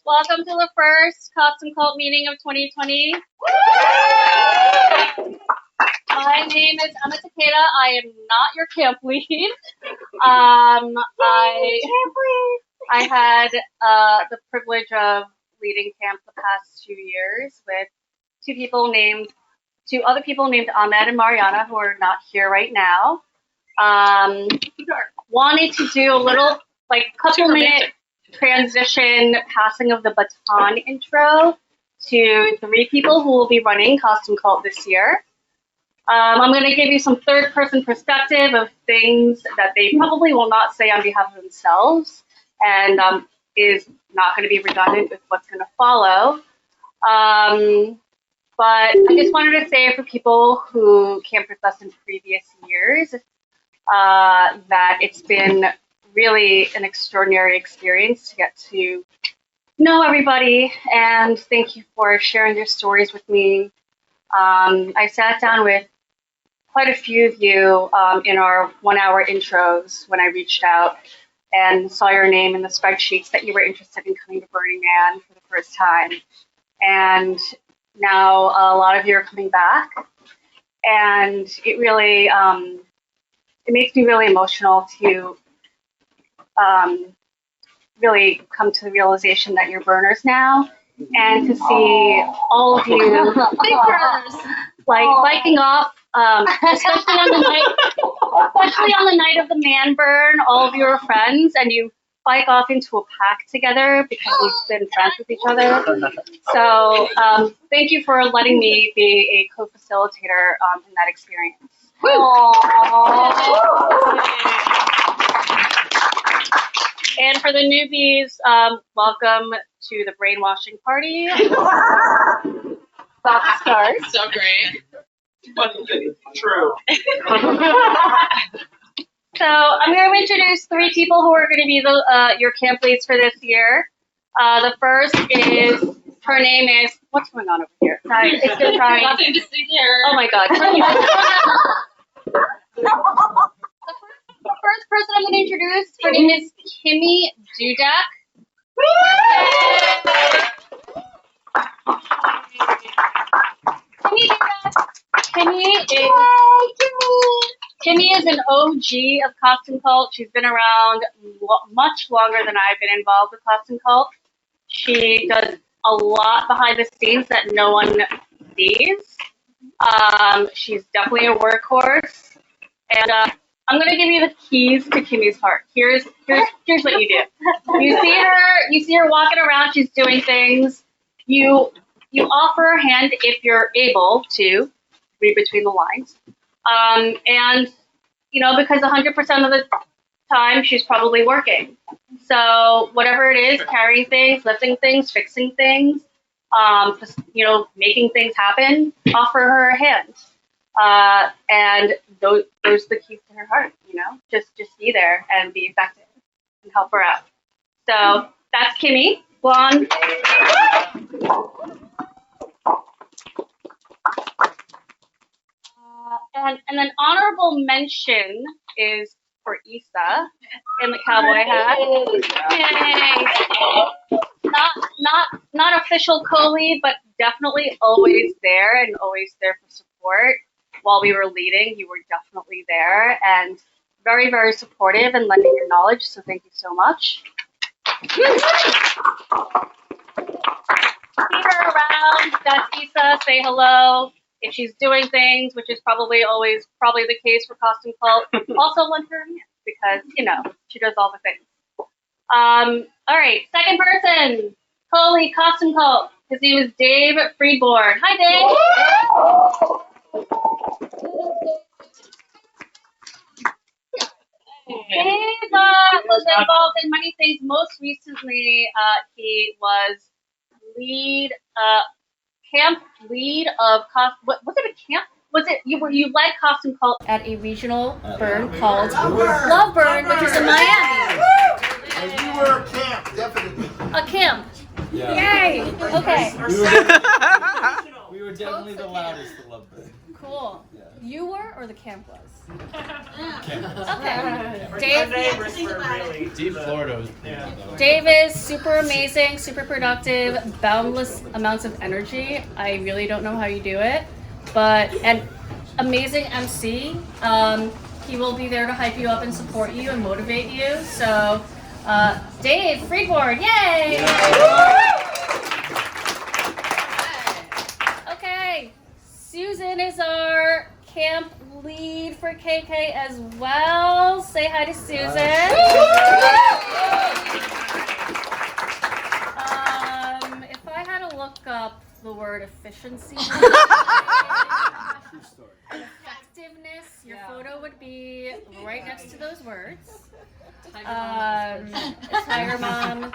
Welcome to the first Kostume Cult meeting of 2020. My name is Emma Takeda. I am not your camp lead. I had the privilege of leading camp the past 2 years with two other people named Ahmed and Mariana, who are not here right now. Wanted to do a little, couple minute transition passing of the baton intro to 3 people who will be running Kostume Cult this year. I'm going to give you some third-person perspective of things that they probably will not say on behalf of themselves, and is not going to be redundant with what's going to follow. But I just wanted to say for people who camped with us in previous years, that it's been really an extraordinary experience to get to know everybody, and thank you for sharing your stories with me. I sat down with quite a few of you in our 1-hour intros when I reached out and saw your name in the spreadsheets that you were interested in coming to Burning Man for the first time. And now a lot of you are coming back, and it really, it makes me really emotional to really come to the realization that you're burners now, and to see all of you biking off, especially on the night of the man burn. All of you are friends, and you bike off into a pack together because we've been friends with each other. So thank you for letting me be a co-facilitator in that experience. And for the newbies, welcome to the brainwashing party. About to start. So great. True. So I'm going to introduce 3 people who are going to be your camp leads for this year. The first is, her name is, what's going on over here? Sorry, it's just trying. Nothing to see here. Oh my God. The first person I'm going to introduce, her name is Kimmy Dudak. Kimmy is an OG of Kostume Cult. She's been around much longer than I've been involved with Kostume Cult. She does a lot behind the scenes that no one sees. She's definitely a workhorse, and I'm gonna give you the keys to Kimmy's heart. Here's what you do. You see her walking around. She's doing things. You offer a hand if you're able to read between the lines. And because 100% of the time she's probably working. So whatever it is, carrying things, lifting things, fixing things, making things happen, offer her a hand. And those are the keys to her heart, just be there and be effective and help her out. So that's Kimmy, blonde. And an honorable mention is for Issa in the cowboy hat. Yay. Not official co-lead, but definitely always there and always there for support. While we were leading, you were definitely there and very, very supportive and lending your knowledge. So thank you so much. See her around. That's Issa. Say hello. If she's doing things, which is probably the case for Kostume Cult, also lend her a hand because, she does all the things. All right, second person, co-lead Kostume Cult. His name is Dave Freeborn. Hi, Dave. Dave was involved in many things. Most recently, he was camp lead of was it a camp? Was it you led Kostume Cult at a regional burn called Love Burn, which is in Miami. And you were a camp, definitely. A camp. Yeah. Yay. Okay. We were definitely the loudest for Love Burn. Cool. Yeah. You were, or the camp was? Okay. Our Dave, neighbors were really Deep the- Florida was Yeah. Dave is super amazing, super productive, boundless amounts of energy. I really don't know how you do it, but an amazing MC. He will be there to hype you up and support you and motivate you. So, Dave, Freeboard, yay! Okay, Susan is our camp lead for KK as well. Say hi to Susan. If I had to look up the word efficiency and effectiveness, your photo would be right next to those words. Tiger Mom.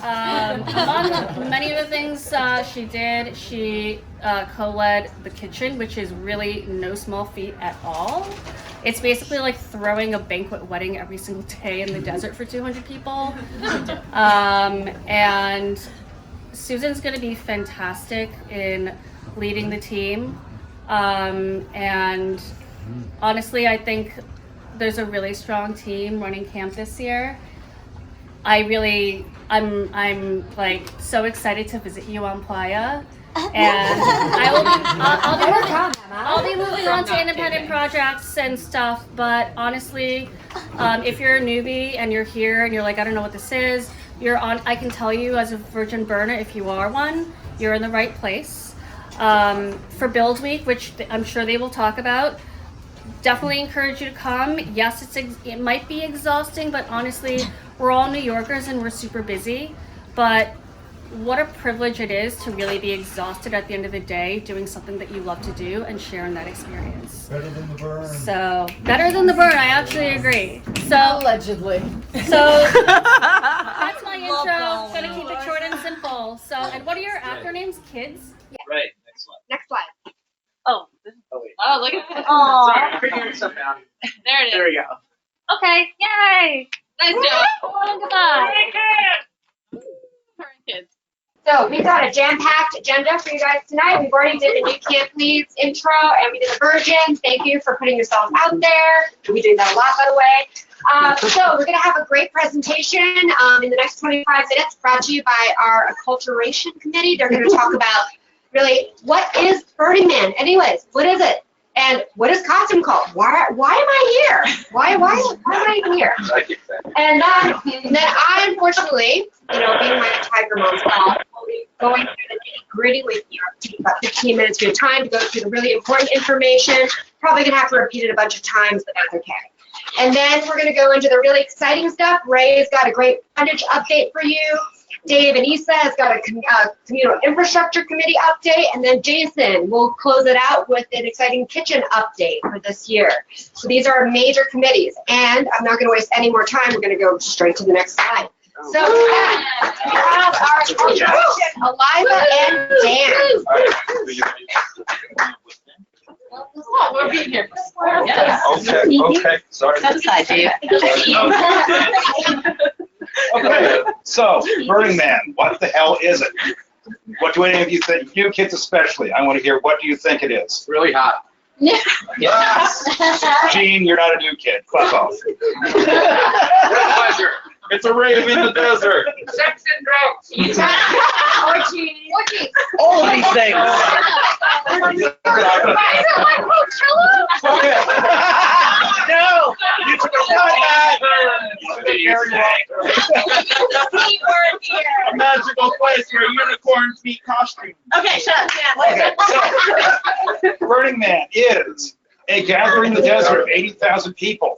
Among many of the things she did, she co-led the kitchen, which is really no small feat at all. It's basically like throwing a banquet wedding every single day in the desert for 200 people. And Susan's going to be fantastic in leading the team. And honestly, I think there's a really strong team running camp this year. I'm like so excited to visit you on Playa, and I'll be moving on to independent projects and stuff. But honestly, if you're a newbie and you're here and you're like, I don't know what this is, I can tell you as a virgin burner, if you are one, you're in the right place. For Build Week, which I'm sure they will talk about, definitely encourage you to come. Yes, it might be exhausting, but honestly, we're all New Yorkers and we're super busy. But what a privilege it is to really be exhausted at the end of the day doing something that you love to do and sharing that experience. Better than the burn. So, better than the burn, I actually agree. So, Allegedly. that's my intro. Gonna keep it short and simple. So, and what are your acronyms, kids? Right, next slide. Next slide. Oh, Oh, wait. oh, look at this. Sorry, I'm figuring stuff out. There it is. There we go. Okay, yay! Nice job. Goodbye. So we've got a jam-packed agenda for you guys tonight. We've already did the new camp leads intro and we did the virgins. Thank you for putting yourselves out there. We do that a lot, by the way. So we're going to have a great presentation in the next 25 minutes brought to you by our Acculturation Committee. They're going to talk about really what is Burning Man? Anyways, what is it? And what is Kostume Cult? Why am I here? Why am I even here? And then I, unfortunately, being my Tiger Mom's mom, will be going through the nitty-gritty with you. I'll take about 15 minutes of your time to go through the really important information. Probably going to have to repeat it a bunch of times, but that's okay. And then we're going to go into the really exciting stuff. Ray's got a great frontage update for you. Dave and Issa has got a communal infrastructure committee update, and then Jason will close it out with an exciting kitchen update for this year. So these are major committees, and I'm not going to waste any more time. We're going to go straight to the next slide. So we have our Acculturation, Eliza and Dan. Oh, we're being here. Okay, sorry. That's side, Dave. Okay, so Burning Man, what the hell is it? What do any of you think? You kids especially, I want to hear, what do you think it is? Really hot. Yes. Gene, you're not a new kid. Fuck off. With pleasure. It's a rave in the desert. Sex and drugs. All of these things. No! You took a shot. A magical place where unicorns meet costumes. Okay, shut up. Okay, so Burning Man is a gathering in the desert of 80,000 people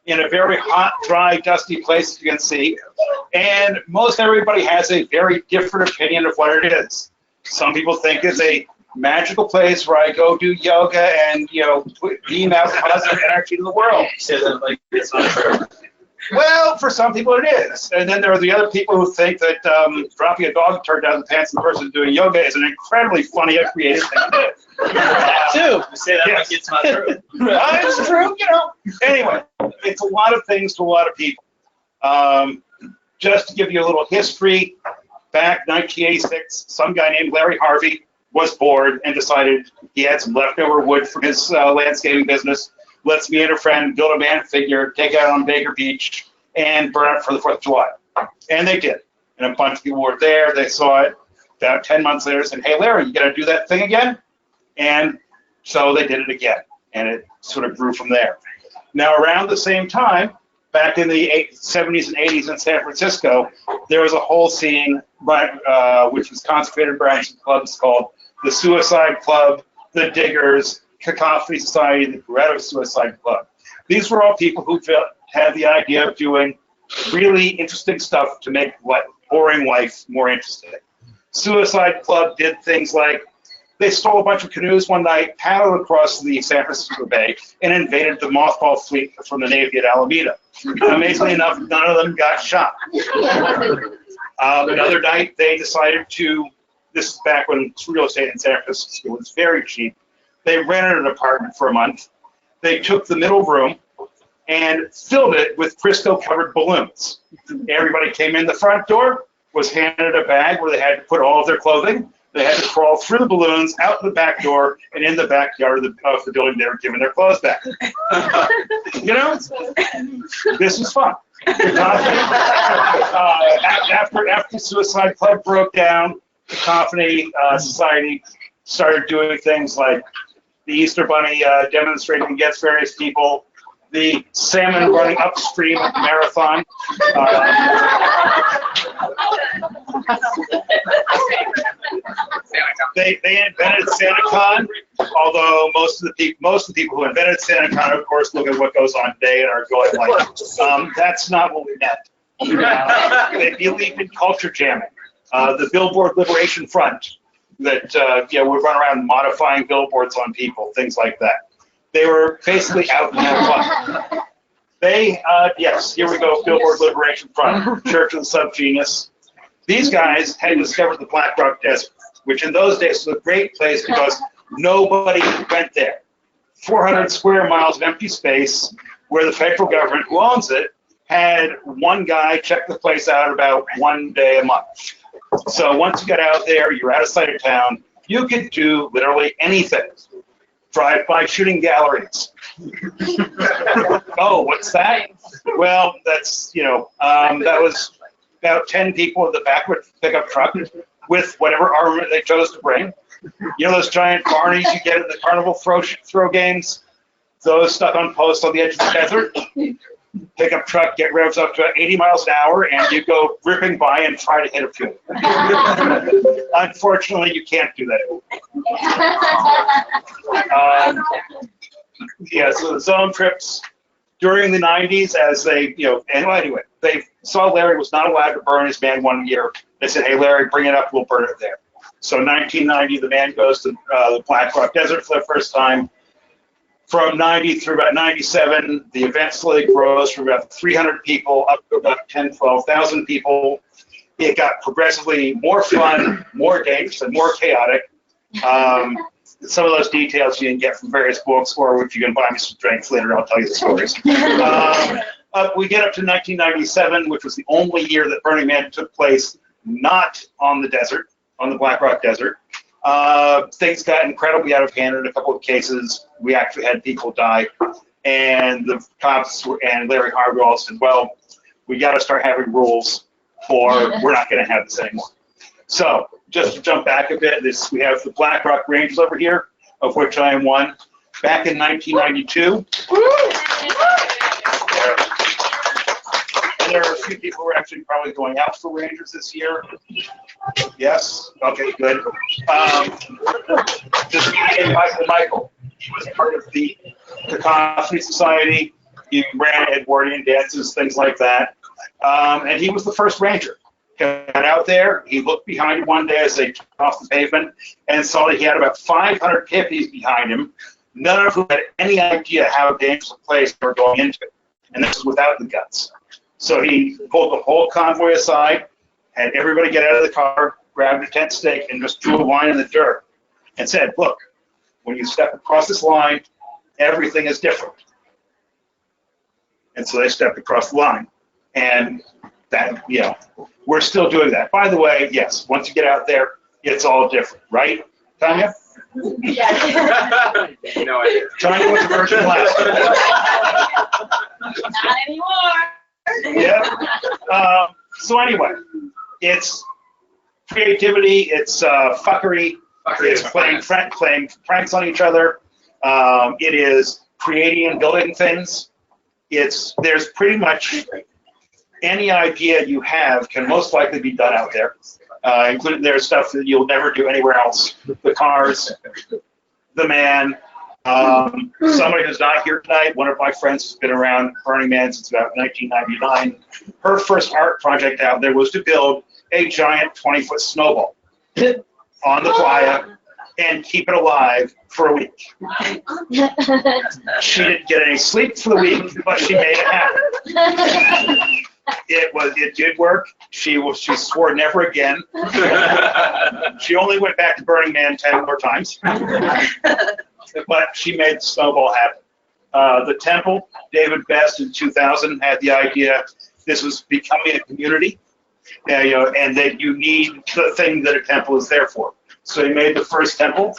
in a very hot, dry, dusty place, as you can see. And most everybody has a very different opinion of what it is. Some people think it's a magical place where I go do yoga and, beam out positive energy to the world. Like, it's not true. Well, for some people it is. And then there are the other people who think that dropping a dog turd down the pants in the person doing yoga is an incredibly funny and creative thing to do. That too. You say that Yes. like it's not true. It's true, Anyway, it's a lot of things to a lot of people. Just to give you a little history, back 1986, some guy named Larry Harvey was bored and decided he had some leftover wood from his landscaping business. Let's me and a friend build a man figure, take it out on Baker Beach, and burn it for the 4th of July. And they did. And a bunch of people were there. They saw it. About 10 months later, said, "Hey, Larry, you got to do that thing again?" And so they did it again. And it sort of grew from there. Now, around the same time, back in the 70s and 80s in San Francisco, there was a whole scene which was concentrated around some clubs called the Suicide Club, the Diggers, Cacophony Society, the Greta Suicide Club. These were all people who had the idea of doing really interesting stuff to make boring life more interesting. Suicide Club did things like they stole a bunch of canoes one night, paddled across the San Francisco Bay, and invaded the mothball fleet from the Navy at Alameda. Amazingly enough, none of them got shot. Another night, they decided this is back when real estate in San Francisco was very cheap, they rented an apartment for a month. They took the middle room and filled it with Crisco-covered balloons. Everybody came in the front door, was handed a bag where they had to put all of their clothing. They had to crawl through the balloons, out the back door, and in the backyard of the building they were given their clothes back. You know, this was fun. After Suicide Club broke down, the Cacophony Society started doing things like the Easter Bunny demonstrating against various people, the salmon running upstream of the marathon. They invented SantaCon, although most of the people who invented SantaCon, of course, look at what goes on today and are going like, that's not what we meant. They believe in culture jamming. The Billboard Liberation Front that would run around modifying billboards on people, things like that. They were basically out to have fun. Yes, here we go, Billboard Liberation Front, Church of the Subgenius. These guys had discovered the Black Rock Desert, which in those days was a great place because nobody went there. 400 square miles of empty space where the federal government, who owns it, had one guy check the place out about one day a month. So once you got out there, you're out of sight of town, you could do literally anything. Drive-by shooting galleries. Oh, what's that? Well, that's, that was about 10 people in the back with a pickup truck with whatever armament they chose to bring. You know those giant Barneys you get at the carnival throw games? Those stuck on posts on the edge of the desert? Pickup truck, get revs up to 80 miles an hour, and you go ripping by and try to hit a few. Unfortunately, you can't do that. So the zone trips during the 90s, as they, anyway, they saw Larry was not allowed to burn his van 1 year. They said, "Hey, Larry, bring it up, we'll burn it there." So 1990, the man goes to the Black Rock Desert for the first time. From 90 through about 97, the event slowly grows from about 300 people up to about 10, 12,000 people. It got progressively more fun, more dangerous, and more chaotic. Some of those details you can get from various books, or if you can buy me some drinks later, I'll tell you the stories. We get up to 1997, which was the only year that Burning Man took place not on the desert, on the Black Rock Desert. Things got incredibly out of hand in a couple of cases. We actually had people die, and the cops and Larry Hargrove said, "Well, we got to start having rules, or we're not going to have this anymore." So, just to jump back a bit, we have the Black Rock Rangers over here, of which I am one. Back in 1992, and there are a few people who are actually probably going out for Rangers this year. Yes? Okay, good. This guy, Michael, he was part of the Cacophony Society. He ran Edwardian dances, things like that. And he was the first Ranger. He got out there, he looked behind him one day as they took off the pavement and saw that he had about 500 hippies behind him, none of whom had any idea how dangerous a place they were going into. And this was without the guts. So he pulled the whole convoy aside, had everybody get out of the car, grabbed a tent stake, and just drew a line in the dirt and said, "Look, when you step across this line, everything is different." And so they stepped across the line. And that, we're still doing that. By the way, yes, once you get out there, it's all different, right? Tanya? No idea. Tanya was a virgin last year. Not anymore. Yeah. So anyway, it's creativity, it's fuckery, it's playing pranks on each other. It is creating and building things. There's pretty much any idea you have can most likely be done out there, including there's stuff that you'll never do anywhere else. The cars, the man. Somebody who's not here tonight, one of my friends has been around Burning Man since about 1999. Her first art project out there was to build a giant 20-foot snowball on the playa and keep it alive for a week. She didn't get any sleep for the week, but she made it happen. It did work. She swore never again. She only went back to Burning Man 10 more times. But she made the snowball happen. The temple, David Best in 2000 had the idea this was becoming a community, and that you need the thing that a temple is there for. So he made the first temple.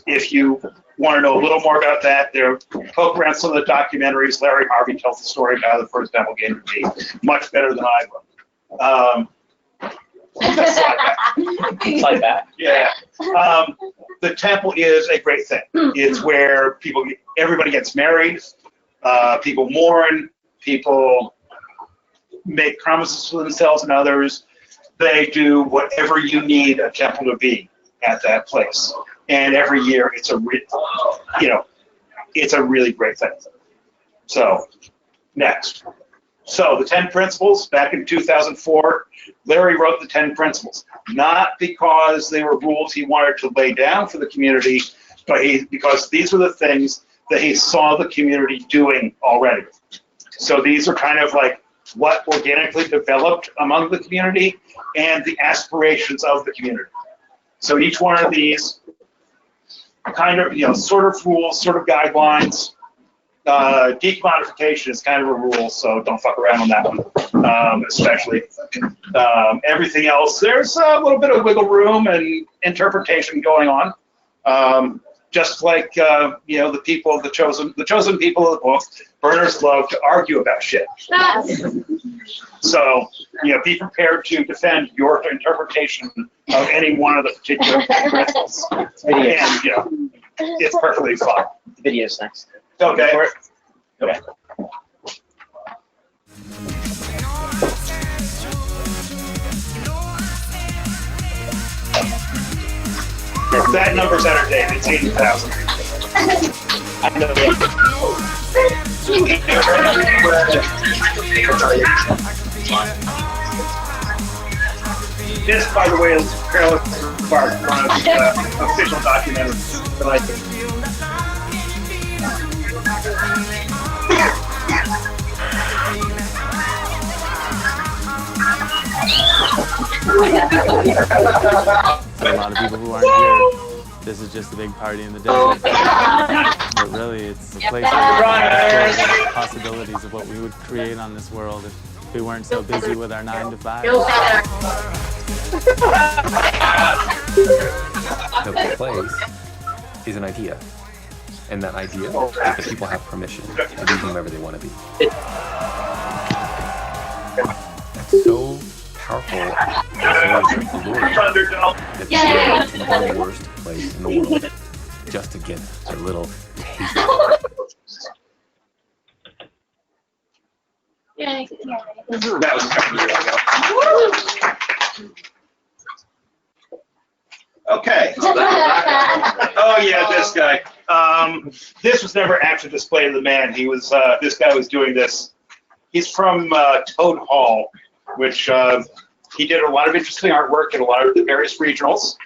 If you want to know a little more about that, poke around some of the documentaries. Larry Harvey tells the story about how the first temple came to be, much better than I will. Like that. Yeah. The temple is a great thing. It's where everybody gets married, people mourn, people make promises to themselves and others. They do whatever you need a temple to be at that place. And every year it's a really great thing. So, next. So the 10 principles, back in 2004, Larry wrote the 10 principles, not because they were rules he wanted to lay down for the community, but because these were the things that he saw the community doing already. So these are kind of like what organically developed among the community and the aspirations of the community. So each one of these kind of, sort of rules, sort of guidelines. Decommodification is kind of a rule, so don't fuck around on that one, especially. Everything else, there's a little bit of wiggle room and interpretation going on. Just like, the people, the chosen people of the book, burners love to argue about shit. So, be prepared to defend your interpretation of any one of the particular principles. And, it's perfectly fine. Videos next. Okay. Okay. That number's entertaining. It's 80,000. I know This, by the way, is Careless Park, one of the official documentaries that I think. For a lot of people who aren't here, this is just a big party in the desert. But really, it's a place where we possibilities of what we would create on this world if we weren't so busy with our 9 to 5. The place is an idea, and that idea is that people have permission to be whomever they want to be. That's so powerful and so alluring that people go to the worst place in the world just to get a little taste of it. That was a couple years ago. Okay. Oh yeah, this guy. This was never actually displayed to the man. He was. This guy was doing this. He's from Toad Hall, which he did a lot of interesting artwork in a lot of the various regionals.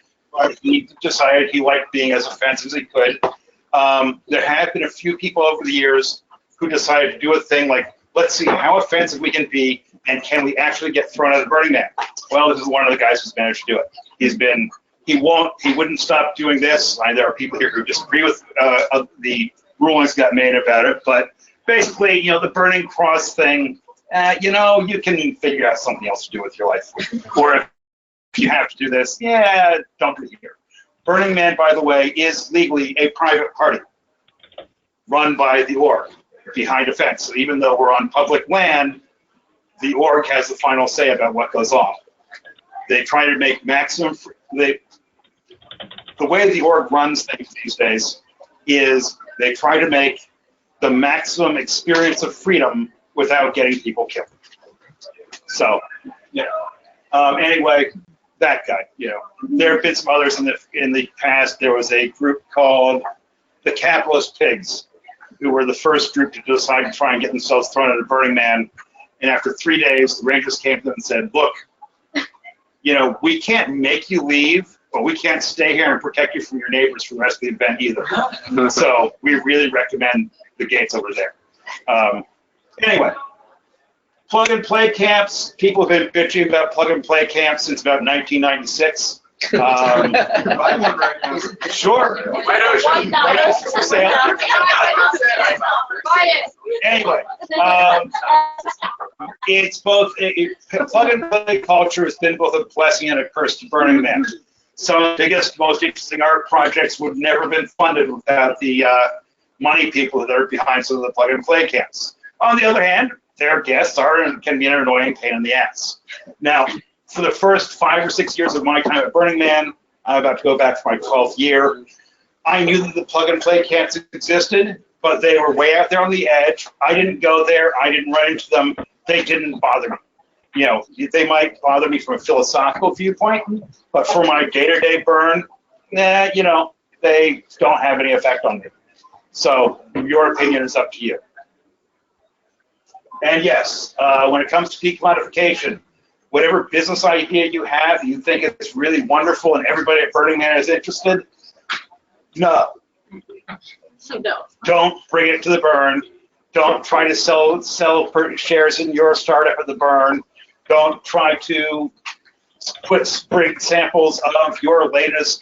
He decided he liked being as offensive as he could. There have been a few people over the years who decided to do a thing like, let's see how offensive we can be, and can we actually get thrown out of the Burning Man? Well, this is one of the guys who's managed to do it. He wouldn't stop doing this. There are people here who disagree with the rulings that got made about it, but basically, the burning cross thing, you can figure out something else to do with your life. Or if you have to do this, don't do it here. Burning Man, by the way, is legally a private party run by the org behind a fence. So even though we're on public land, the org has the final say about what goes on. They try to make maximum. The way the org runs things these days is they try to make the maximum experience of freedom without getting people killed. So, anyway, that guy. There have been some others in the past. There was a group called the Capitalist Pigs, who were the first group to decide to try and get themselves thrown at a Burning Man. And after 3 days, the Rangers came to them and said, "Look, we can't make you leave, but we can't stay here and protect you from your neighbors for the rest of the event either. So we really recommend the gates over there." Anyway, plug and play camps. People have been bitching about plug and play camps since about 1996. Sure. For sale. Anyway, it's both plug and play culture has been both a blessing and a curse to Burning Man. Some of the biggest, most interesting art projects would never have been funded without the money people that are behind some of the plug and play camps. On the other hand, their guests are and can be an annoying pain in the ass. Now, for the first 5 or 6 years of my time at Burning Man, I'm about to go back for my 12th year, I knew that the plug and play camps existed, but they were way out there on the edge. I didn't go there. I didn't run into them. They didn't bother me. They might bother me from a philosophical viewpoint, but for my day-to-day burn, they don't have any effect on me. So your opinion is up to you. And yes, when it comes to peak modification, whatever business idea you have, you think it's really wonderful and everybody at Burning Man is interested, no. Don't bring it to the burn. Don't try to sell shares in your startup at the burn. Don't try to bring samples of your latest,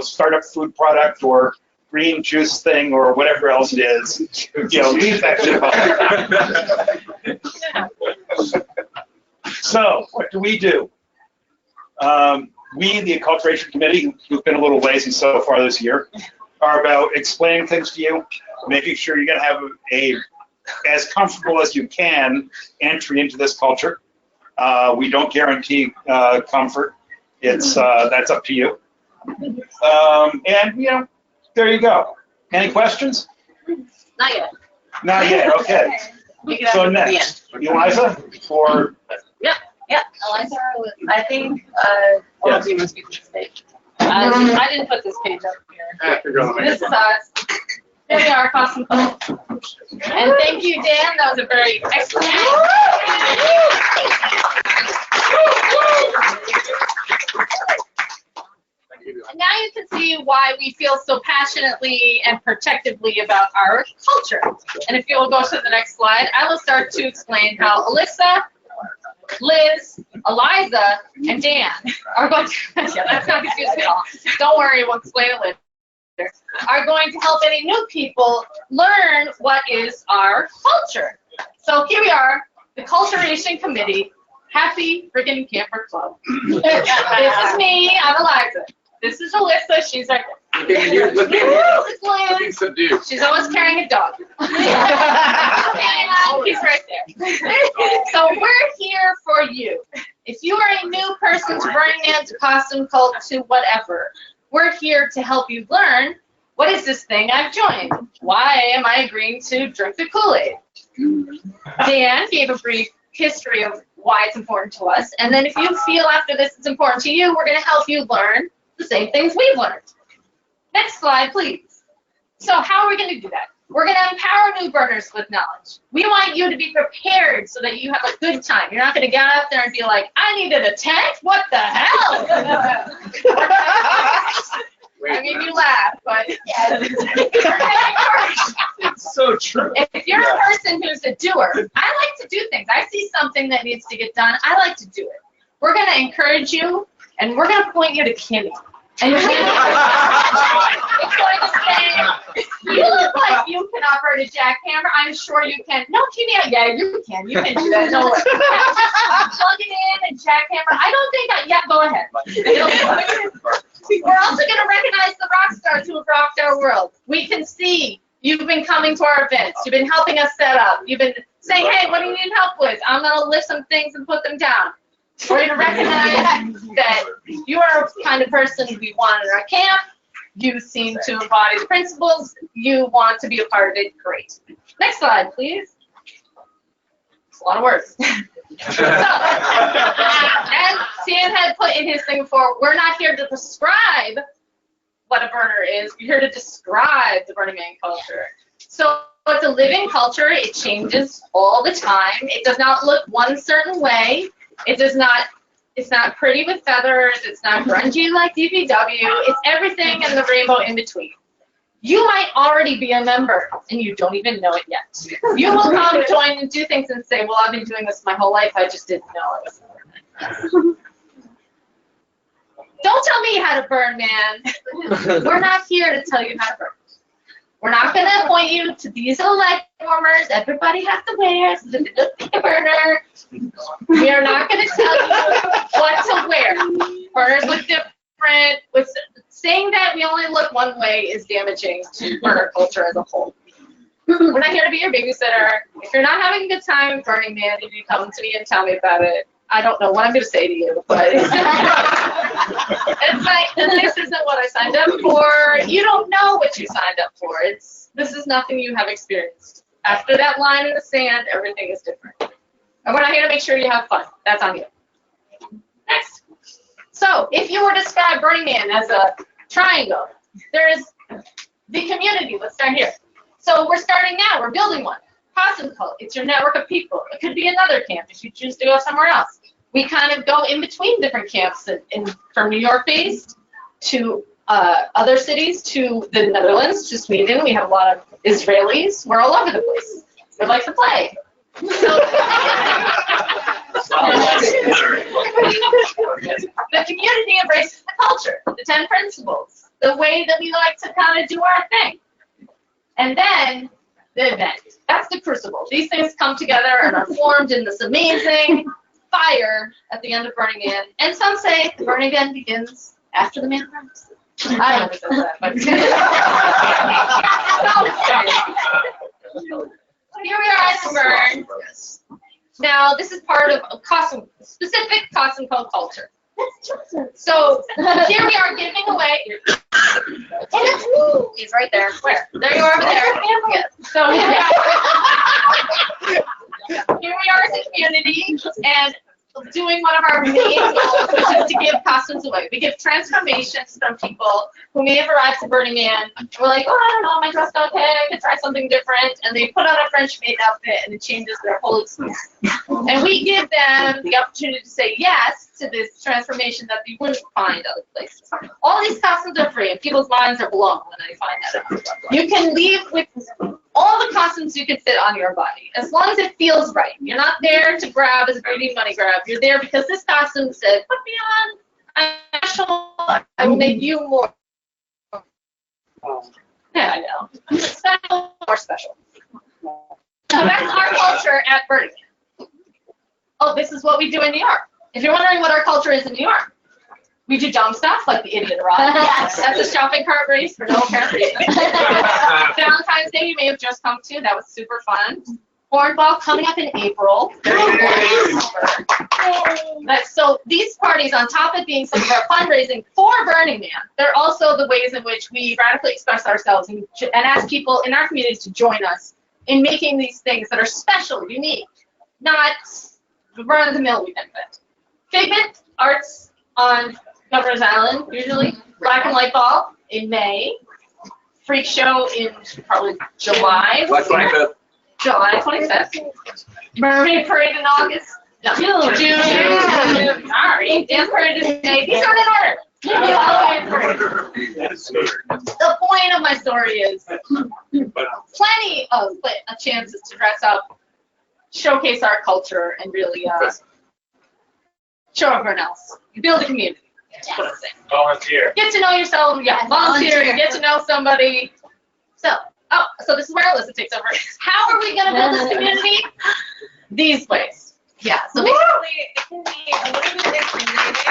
startup food product or green juice thing or whatever else it is. Leave that shit alone. So, what do? We, the Acculturation Committee, who've been a little lazy so far this year, are about explaining things to you, making sure you're going to have a as comfortable as you can entry into this culture. We don't guarantee comfort. It's that's up to you. And there you go. Any questions? Not yet. Not yet. Okay. So next, Eliza for. Yeah, Eliza, I think you must be the stage. I didn't put this page up here. This is us. Here we are, Kostume. And thank you, Dan. That was a very excellent. And now you can see why we feel so passionately and protectively about our culture. And if you'll go to the next slide, I will start to explain how Alyssa, Liz, Eliza, and Dan are going to, yeah, that's not confusing me at all. Don't worry, we'll explain it later. Are going to help any new people learn what is our culture. So here we are, the Acculturation Committee, Happy Friggin' Camper Club. This is me, I'm Eliza. This is Alyssa, she's right there. This is Liz. She's always carrying a dog. And he's right there. So we're here for you. If you are a new person to Burning Man, to Kostume Cult, to whatever, we're here to help you learn, what is this thing I've joined? Why am I agreeing to drink the Kool-Aid? Dan gave a brief history of why it's important to us. And then if you feel after this it's important to you, we're going to help you learn the same things we've learned. Next slide, please. So how are we going to do that? We're going to empower new burners with knowledge. We want you to be prepared so that you have a good time. You're not going to get out there and be like, I needed a tent? What the hell? I mean, you laugh, but It's so true. if you're a person who's a doer, I like to do things. I see something that needs to get done. I like to do it. We're going to encourage you, and we're going to point you to Kimmy. And it's going to say, you look like you can operate a jackhammer. I'm sure you can. No, Kimmy, yeah, you can. You can do that. No way. Plug it in and jackhammer. I don't think yeah, go ahead. We're also going to recognize coming to our events. You've been helping us set up. You've been saying, hey, what do you need help with? I'm going to lift some things and put them down. For you to recognize that you are the kind of person we want in our camp. You seem to embody the principles. You want to be a part of it. Great. Next slide, please. It's a lot of words. So, and Stan had put in his thing before, we're not here to prescribe what a burner is. We're here to describe the Burning Man culture. So it's a living culture. It changes all the time. It does not look one certain way. It's not pretty with feathers. It's not grungy like DVW. It's everything and the rainbow in between. You might already be a member and you don't even know it yet. You will come, join, and do things and say, well, I've been doing this my whole life. I just didn't know I was a burn man. Don't tell me how to burn, man. We're not here to tell you how to burn. We're not going to point you to these little light warmers everybody has to wear so that it looks like a burner. We are not going to tell you what to wear. Burners look different. Saying that we only look one way is damaging to burner culture as a whole. We're not here to be your babysitter. If you're not having a good time with Burning Man, if you come to me and tell me about it, I don't know what I'm going to say to you, but it's like, this isn't what I signed up for. You don't know what you signed up for. This is nothing you have experienced. After that line in the sand, everything is different. And we're not here to make sure you have fun. That's on you. Next. So, if you were to describe Burning Man as a triangle, there is the community. Let's start here. So, we're starting now. We're building one. Kostume Kult. It's your network of people. It could be another camp if you choose to go somewhere else. We kind of go in between different camps, from New York based to other cities to the Netherlands to Sweden. We have a lot of Israelis. We're all over the place. We like to play. So, the community embraces the culture, the 10 principles, the way that we like to kind of do our thing. And then the event. That's the crucible. These things come together and are formed in this amazing fire at the end of Burning Man. And some say the Burning Man begins after the man burns. I don't know if it says that, but here we are at the burn. Now, this is part of a specific Kostume Kult culture. So, here we are giving away. He's right there. Where? There you are over there. Yes. So, here we are as a community, and doing one of our main goals, which is to give costumes away. We give transformations from people who may have arrived to Burning Man. We're like, oh, I don't know, am I dressed okay? I could try something different. And they put on a French maid outfit, and it changes their whole experience. And we give them the opportunity to say yes to this transformation that they wouldn't find other places. All these costumes are free, and people's minds are blown when they find that out. You can leave with all the costumes you can fit on your body, as long as it feels right. You're not there to grab as a greedy money grab. You're there because this costume said, put me on, I'm special, I will make you more. Yeah, I know. Special, more special. So that's our culture at Burning Man. Oh, this is what we do in New York. If you're wondering what our culture is in New York, we do dumb stuff like the idiot ride. Yes. That's a shopping cart race for no apparent reason. Valentine's Day you may have just come to. That was super fun. Hornball coming up in April. So these parties, on top of being some of our fundraising for Burning Man, they're also the ways in which we radically express ourselves and ask people in our community to join us in making these things that are special, unique, not run-of-the-mill we invent. Figment Arts on Governor's Island, usually. Black and White Ball in May. Freak Show in probably July. July 25th. Mermaid Parade in August. No, June. Sorry. Dance Parade in May. These aren't in order. The point of my story is plenty of chances to dress up, showcase our culture, and really show everyone else. Build a community. That's what I'm saying. Volunteer. Get to know yourself. Yeah, volunteer. Get to know somebody. So this is where Alyssa takes over. How are we going to build this community? These ways. Yeah. So basically, it can be a little bit intimidating.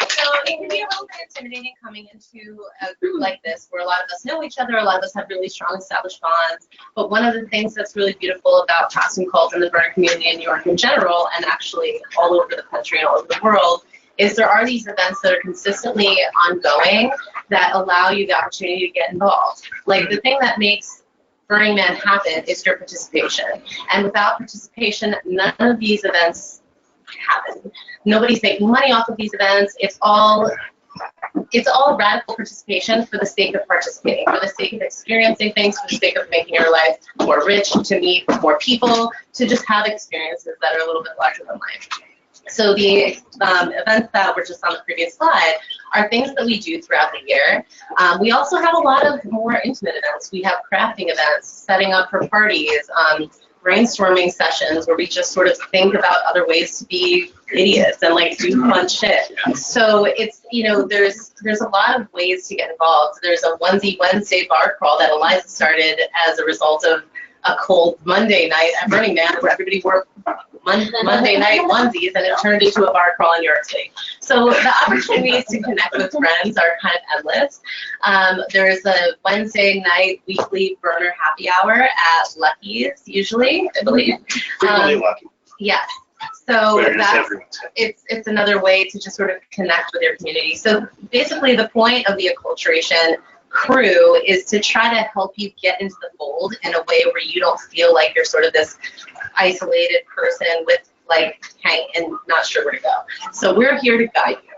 So it can be a little bit intimidating coming into a group like this where a lot of us know each other, a lot of us have really strong established bonds. But one of the things that's really beautiful about Costume Cult and the burner community in New York in general, and actually all over the country and all over the world, is there are these events that are consistently ongoing that allow you the opportunity to get involved. Like the thing that makes Burning Man happen is your participation. And without participation, none of these events happen. Nobody's making money off of these events. It's all radical participation for the sake of participating, for the sake of experiencing things, for the sake of making your life more rich, to meet more people, to just have experiences that are a little bit larger than life. So the events that were just on the previous slide are things that we do throughout the year. We also have a lot of more intimate events. We have crafting events, setting up for parties, brainstorming sessions where we just sort of think about other ways to be idiots and like do fun shit. So it's, there's a lot of ways to get involved. There's a Onesie Wednesday bar crawl that Eliza started as a result of a cold Monday night at Burning Man where everybody wore Monday night onesies and it turned into a bar crawl in New York City. So the opportunities to connect with friends are kind of endless. There's a Wednesday night weekly burner happy hour at Lucky's usually, I believe. Frequently Lucky. Yes. So it's another way to just sort of connect with your community. So basically the point of the Acculturation crew is to try to help you get into the fold in a way where you don't feel like you're sort of this isolated person with like hang and not sure where to go. So we're here to guide you.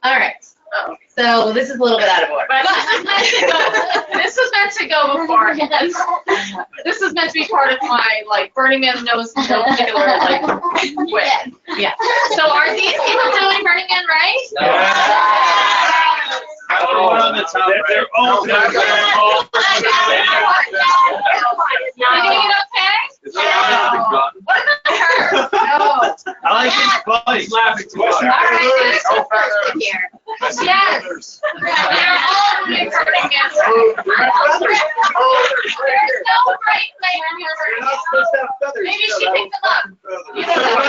All right. So this is a little bit out of order. But this was meant to go before. This is meant to be part of my like Burning Man knows no particular like win. Yeah. So are these people doing Burning Man right? They're all Are you doing it okay? What about her? No. I like it funny. Laughing too much. All right, this is first here. Yes. They're all doing Burning Man. There's no right lane here. Maybe she picked them up. You don't know.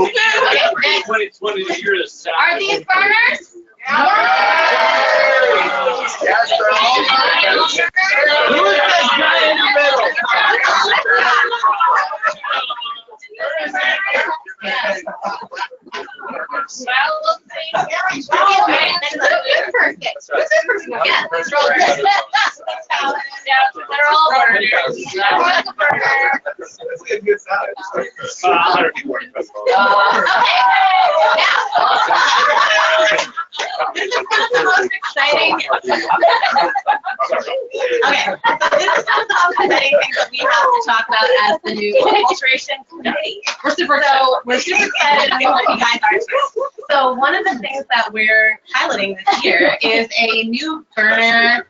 Okay, next. 2020 the year to stop. Are these burners? Yes, they're all burners. Who is that guy in the middle? Well, let's see. Perfect. Yeah, that's right. Yeah, they're all burners. Everyone's a burner. That's a good size. 100 people working for Okay. Now. This is one of the most exciting. Okay, so this is one of the most exciting things that we have to talk about as the new Acculturation community. We're super excited, and we hope you guys are too. So one of the things that we're piloting this year is a new burner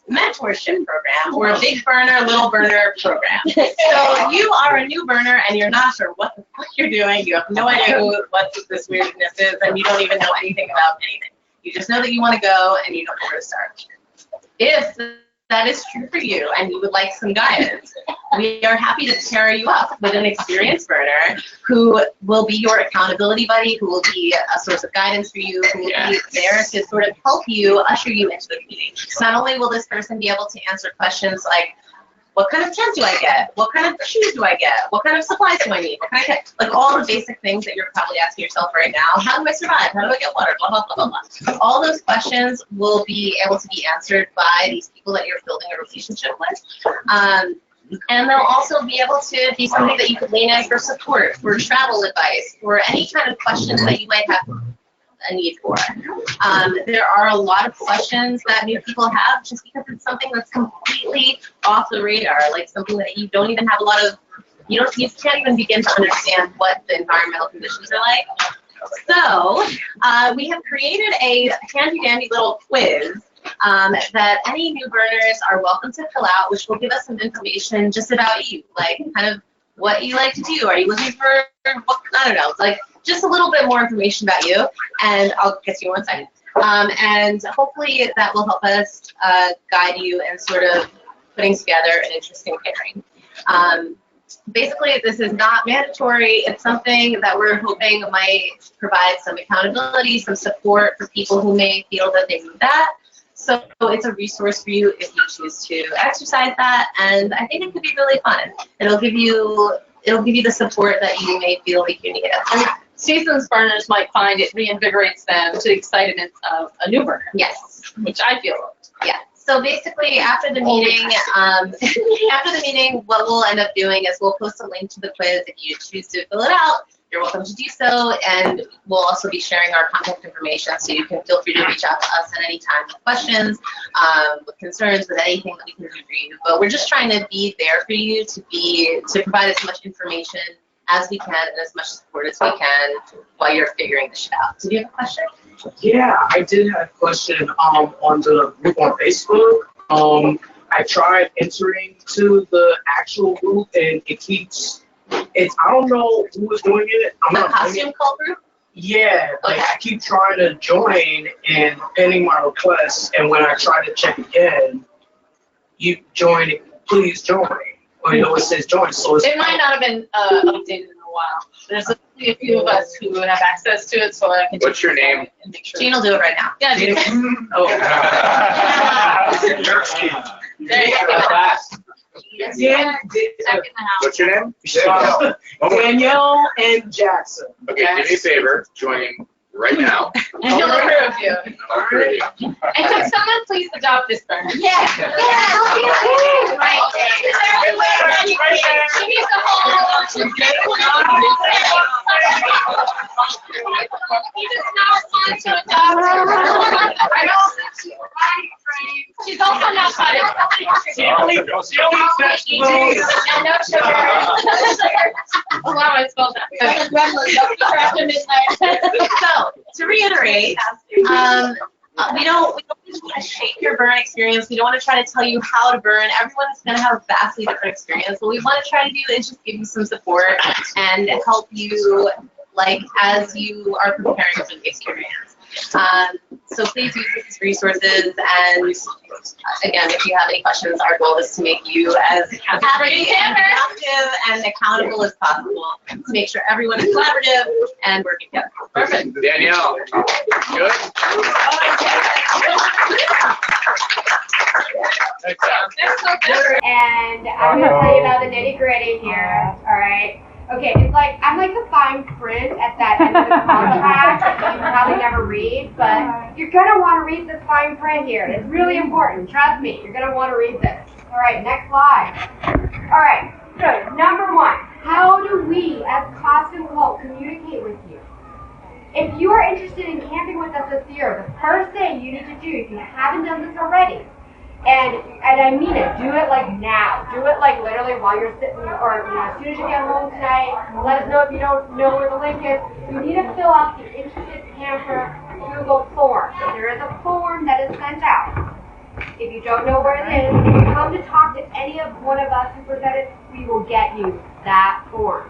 mentorship program, or a big burner, little burner program. So you are a new burner and you're not sure what the fuck you're doing. You have no idea what this weirdness is, and you don't even know anything about anything. You just know that you want to go and you don't know where to start. If that is true for you and you would like some guidance, we are happy to pair you up with an experienced burner who will be your accountability buddy, who will be a source of guidance for you, who will be there to sort of help you, usher you into the community. So not only will this person be able to answer questions like, what kind of tent do I get? What kind of shoes do I get? What kind of supplies do I need? What kind of, like all the basic things that you're probably asking yourself right now. How do I survive? How do I get water? Blah, blah, blah, blah, blah. All those questions will be able to be answered by these people that you're building a relationship with. And they'll also be able to be somebody that you could lean on for support, for travel advice, for any kind of questions that you might have a need for. There are a lot of questions that new people have just because it's something that's completely off the radar, like something that you don't even have a lot of, you can't even begin to understand what the environmental conditions are like. So we have created a handy dandy little quiz that any new burners are welcome to fill out, which will give us some information just about you, like kind of what you like to do. Are you looking for, I don't know, like just a little bit more information about you, and I'll get to you in 1 second. And hopefully that will help us guide you in sort of putting together an interesting pairing. Basically, this is not mandatory. It's something that we're hoping might provide some accountability, some support for people who may feel that they need that. So it's a resource for you if you choose to exercise that, and I think it could be really fun. It'll give you the support that you may feel like you need. And seasoned burners might find it reinvigorates them to the excitement of a new burner. Yes. Which I feel. Yeah. So basically, after the meeting, what we'll end up doing is we'll post a link to the quiz. If you choose to fill it out, you're welcome to do so, and we'll also be sharing our contact information, so you can feel free to reach out to us at any time with questions, with concerns, with anything that we can do for you. But we're just trying to be there for you, to provide as much information as we can and as much support as we can while you're figuring this shit out. Do you have a question? Yeah, I did have a question on the group on Facebook. I tried entering to the actual group and I don't know who was doing it. I'm The not costume call group? Yeah, like I keep trying to join and pending my request, and when I try to check again, you join, please join. Or it says join, so it's It might not have been updated in a while. There's only a few of us who have access to it, so I can. What's your name? And make sure. Gene will do it right now. Yeah, Gene. Oh. There you go. What's your name? Danielle and Jackson. Okay, do me a favor, join right now. And he'll approve you. Great. And can someone please adopt this burner? Yeah. Right. She needs a whole. He does not want to adopt her. She's also not cut it. She only vegetables. And no sugar. Wow, I spelled that. After midnight. So, to reiterate, we don't just want to shape your burn experience. We don't want to try to tell you how to burn. Everyone's going to have a vastly different experience. What we want to try to do is just give you some support and help you, as you are preparing for the experience. So please use these resources, and again, if you have any questions, our goal is to make you as happy and productive and accountable as possible, to make sure everyone is collaborative and working together. Perfect. Danielle, good? And I'm gonna tell you about the nitty gritty here, alright? Okay, I'm like the fine print at that end of the contract that you probably never read, but you're gonna wanna read this fine print here. It's really important, trust me, you're gonna wanna read this. Alright, next slide. Alright, so number one, how do we as Kostume Kult communicate with you? If you are interested in camping with us this year, the first thing you need to do, if you haven't done this already, and I mean it, do it like now. Do it like literally while you're sitting, or as soon as you get home tonight. Let us know if you don't know where the link is. You need to fill out the Interested Camper Google form. There is a form that is sent out. If you don't know where it is, if you come to talk to any of one of us who presented, we will get you that form.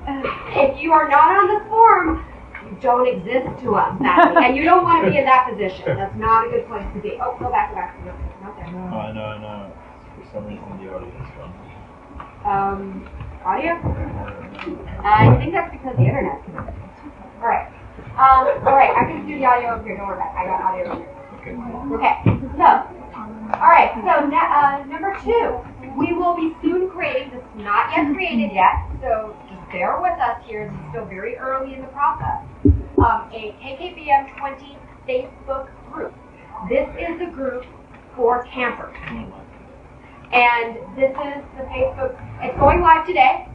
If you are not on this form, you don't exist to us, sadly, and you don't want to be in that position. That's not a good place to be. Oh, go back. No, not there. No. For some reason the audio is gone. Audio? I think that's because the internet's connected. Alright. Alright, I can do the audio over here. Don't worry about it. I got audio over here. Okay. So, alright. So, number 2. We will be soon creating, this is not yet created yet, so just bear with us here. This is still very early in the process. A KKBM 20 Facebook group. This is a group for campers. And this is the Facebook, it's going live today.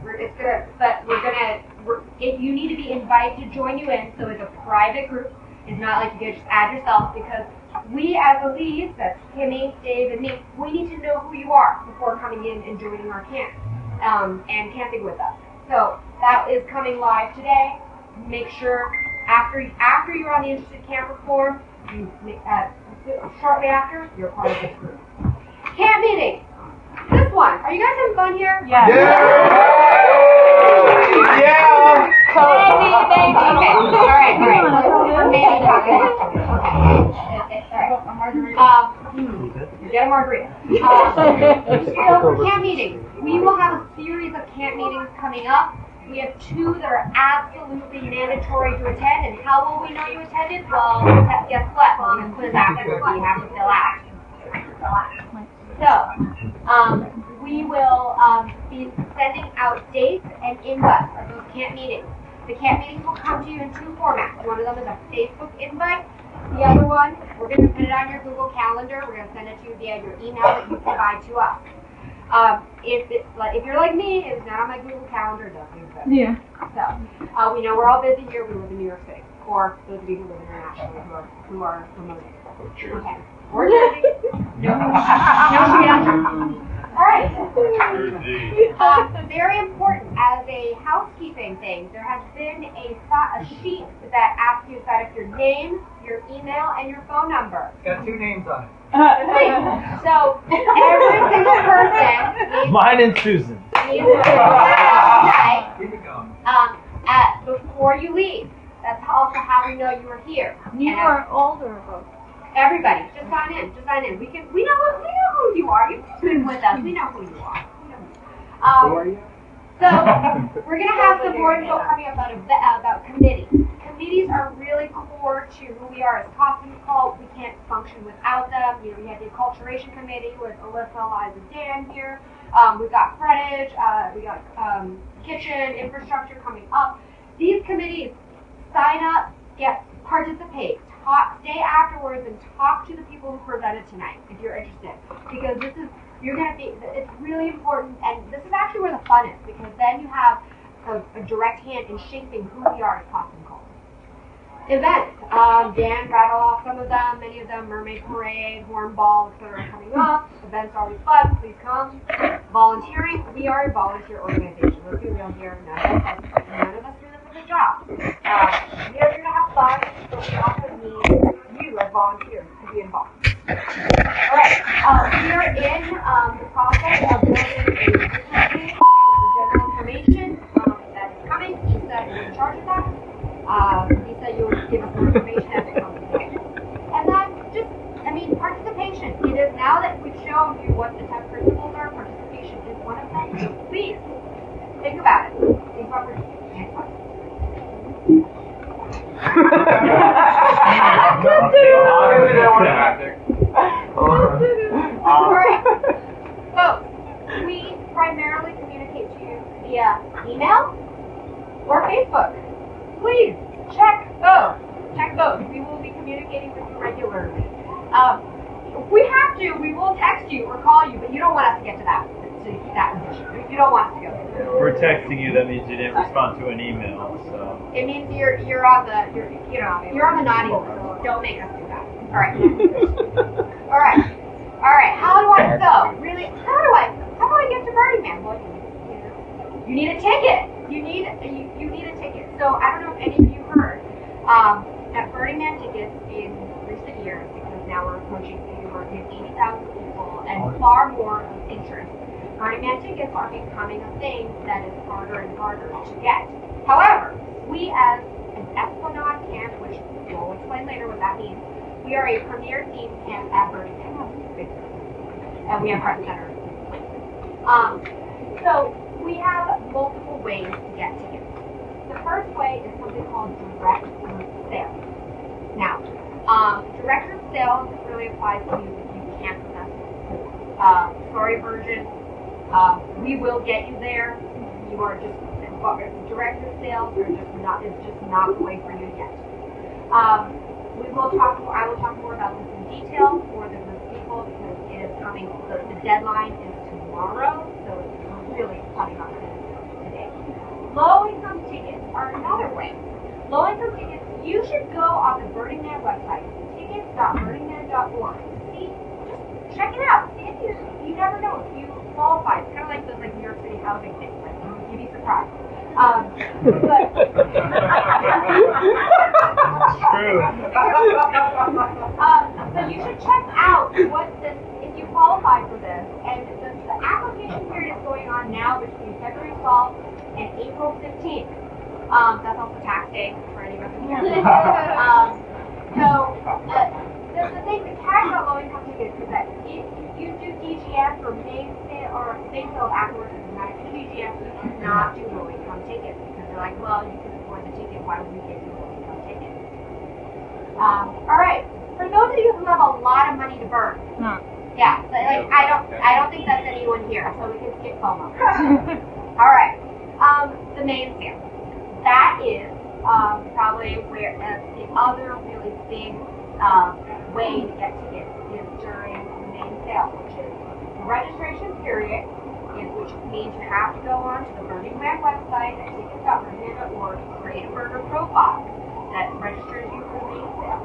If you need to be invited to join you in, so it's a private group. It's not like you can just add yourself, because we as the leads, that's Kimmy, Dave, and me, we need to know who you are before coming in and joining our camp and camping with us. So that is coming live today. Make sure after you're on the Interested Camper form, shortly after, you're part of this group. Camp meeting. This one. Are you guys having fun here? Yeah. Baby. Okay. All right. We're maybe talking. Okay. All right. Get a margarita. So camp meetings. We will have a series of camp meetings coming up. We have 2 that are absolutely mandatory to attend. And how will we know you attended? Well, guess what? We're going to quiz afterwards. You have to fill out. So, we will be sending out dates and invites of those camp meetings. The camp meetings will come to you in 2 formats. One of them is a Facebook invite. The other one, we're going to put it on your Google Calendar. We're going to send it to you via your email that you provide to us. If you're like me, if it's not on my Google Calendar, it doesn't exist. Yeah. So, we know we're all busy here. We live in New York City. Or those of you who live internationally who are remote. Okay. Or Jersey. No, all right. Very important, as a housekeeping thing, there has been a sheet that asks you to sign up your name, your email, and your phone number. Got 2 names on it. So every single person needs Mine and Susan. Keep it going. Before you leave. That's also how we know you are here. You are older, folks. Everybody, just sign in. Just sign in. We know who you are. You've been with us. We know who you are. Who are you? So we're gonna have some more info coming up about committees. Committees are really core to who we are as Kostume Cult. We can't function without them. You know, we have the Acculturation Committee with Alyssa, Liza, Dan here. We've got Frontage. We got kitchen infrastructure coming up. These committees sign up, participate. Stay afterwards and talk to the people who presented tonight if you're interested, because it's really important, and this is actually where the fun is, because then you have a direct hand in shaping who we are as Kostume Cult. Events, Dan rattled off some of them, many of them, Mermaid Parade, Hornball, etc. coming up. Events are always fun, please come. Volunteering, we are a volunteer organization. Let's be real here, none of us do this as a job. We are here to have fun, but we also need you as volunteers to be involved. Alright, we are in the process of building a business page for general information that is coming. She said you're in charge of that. He said you would give us more information as it comes together. And then participation. It is now that we've shown you what the 10 principles are, participation is one of them. Please, think about it. Think about participation. Alright, folks, we primarily communicate to you via email or Facebook. Please check both. We will be communicating with you regularly. If we have to, we will text you or call you, but you don't want us to get to that position. You don't want us to go there. We're texting you. That means you didn't respond to an email. So it means you're on the naughty list. Don't make us do that. All right. All right. How do I get to Burning Man? Well, you need a ticket. You need a ticket. So I don't know if any of you heard that Burning Man tickets in recent years, because now we're approaching 80,000 people and far more interest. Burning Man tickets are becoming a thing that is harder and harder to get. However, we as an Esplanade camp, which we'll explain later what that means, we are a premier themed camp at Burning Man. And we have front and center. So we have multiple ways to get tickets. The first way is something called direct group sales. Now, direct group sales really applies to you if you can't possess it. Story version, we will get you there. You are just direct group sales is just not the way for you yet. I will talk more about this in detail for the group people, because it is coming. The deadline is tomorrow, so it's really coming on today. Low-income tickets are another way. Low-income tickets, you should go on the Burning Man website, tickets.burningman.org. See, just check it out. See if you never know if you qualify. It's kind of like those New York City housing things. You'd be surprised. But true. So you should check out if you qualify for this. And the application period is going on now between February 12th and April 15th. That's also tax day for any of us. So the thing, the catch about low-income tickets is that if you do DGS or main sales afterwards, and not do DGS, you cannot do low-income tickets because they're like, well, you can afford the ticket, why would we give you low-income tickets? All right, for those of you who have a lot of money to burn, yeah, but like I don't think that's anyone here, so we can skip FOMO. All right, the main sale. That is probably where the other really big way to get tickets is during the main sale, which is the registration period, which means you have to go on to the Burning Man website at tickets.burningman.org to create a burger profile that registers you for the main sale.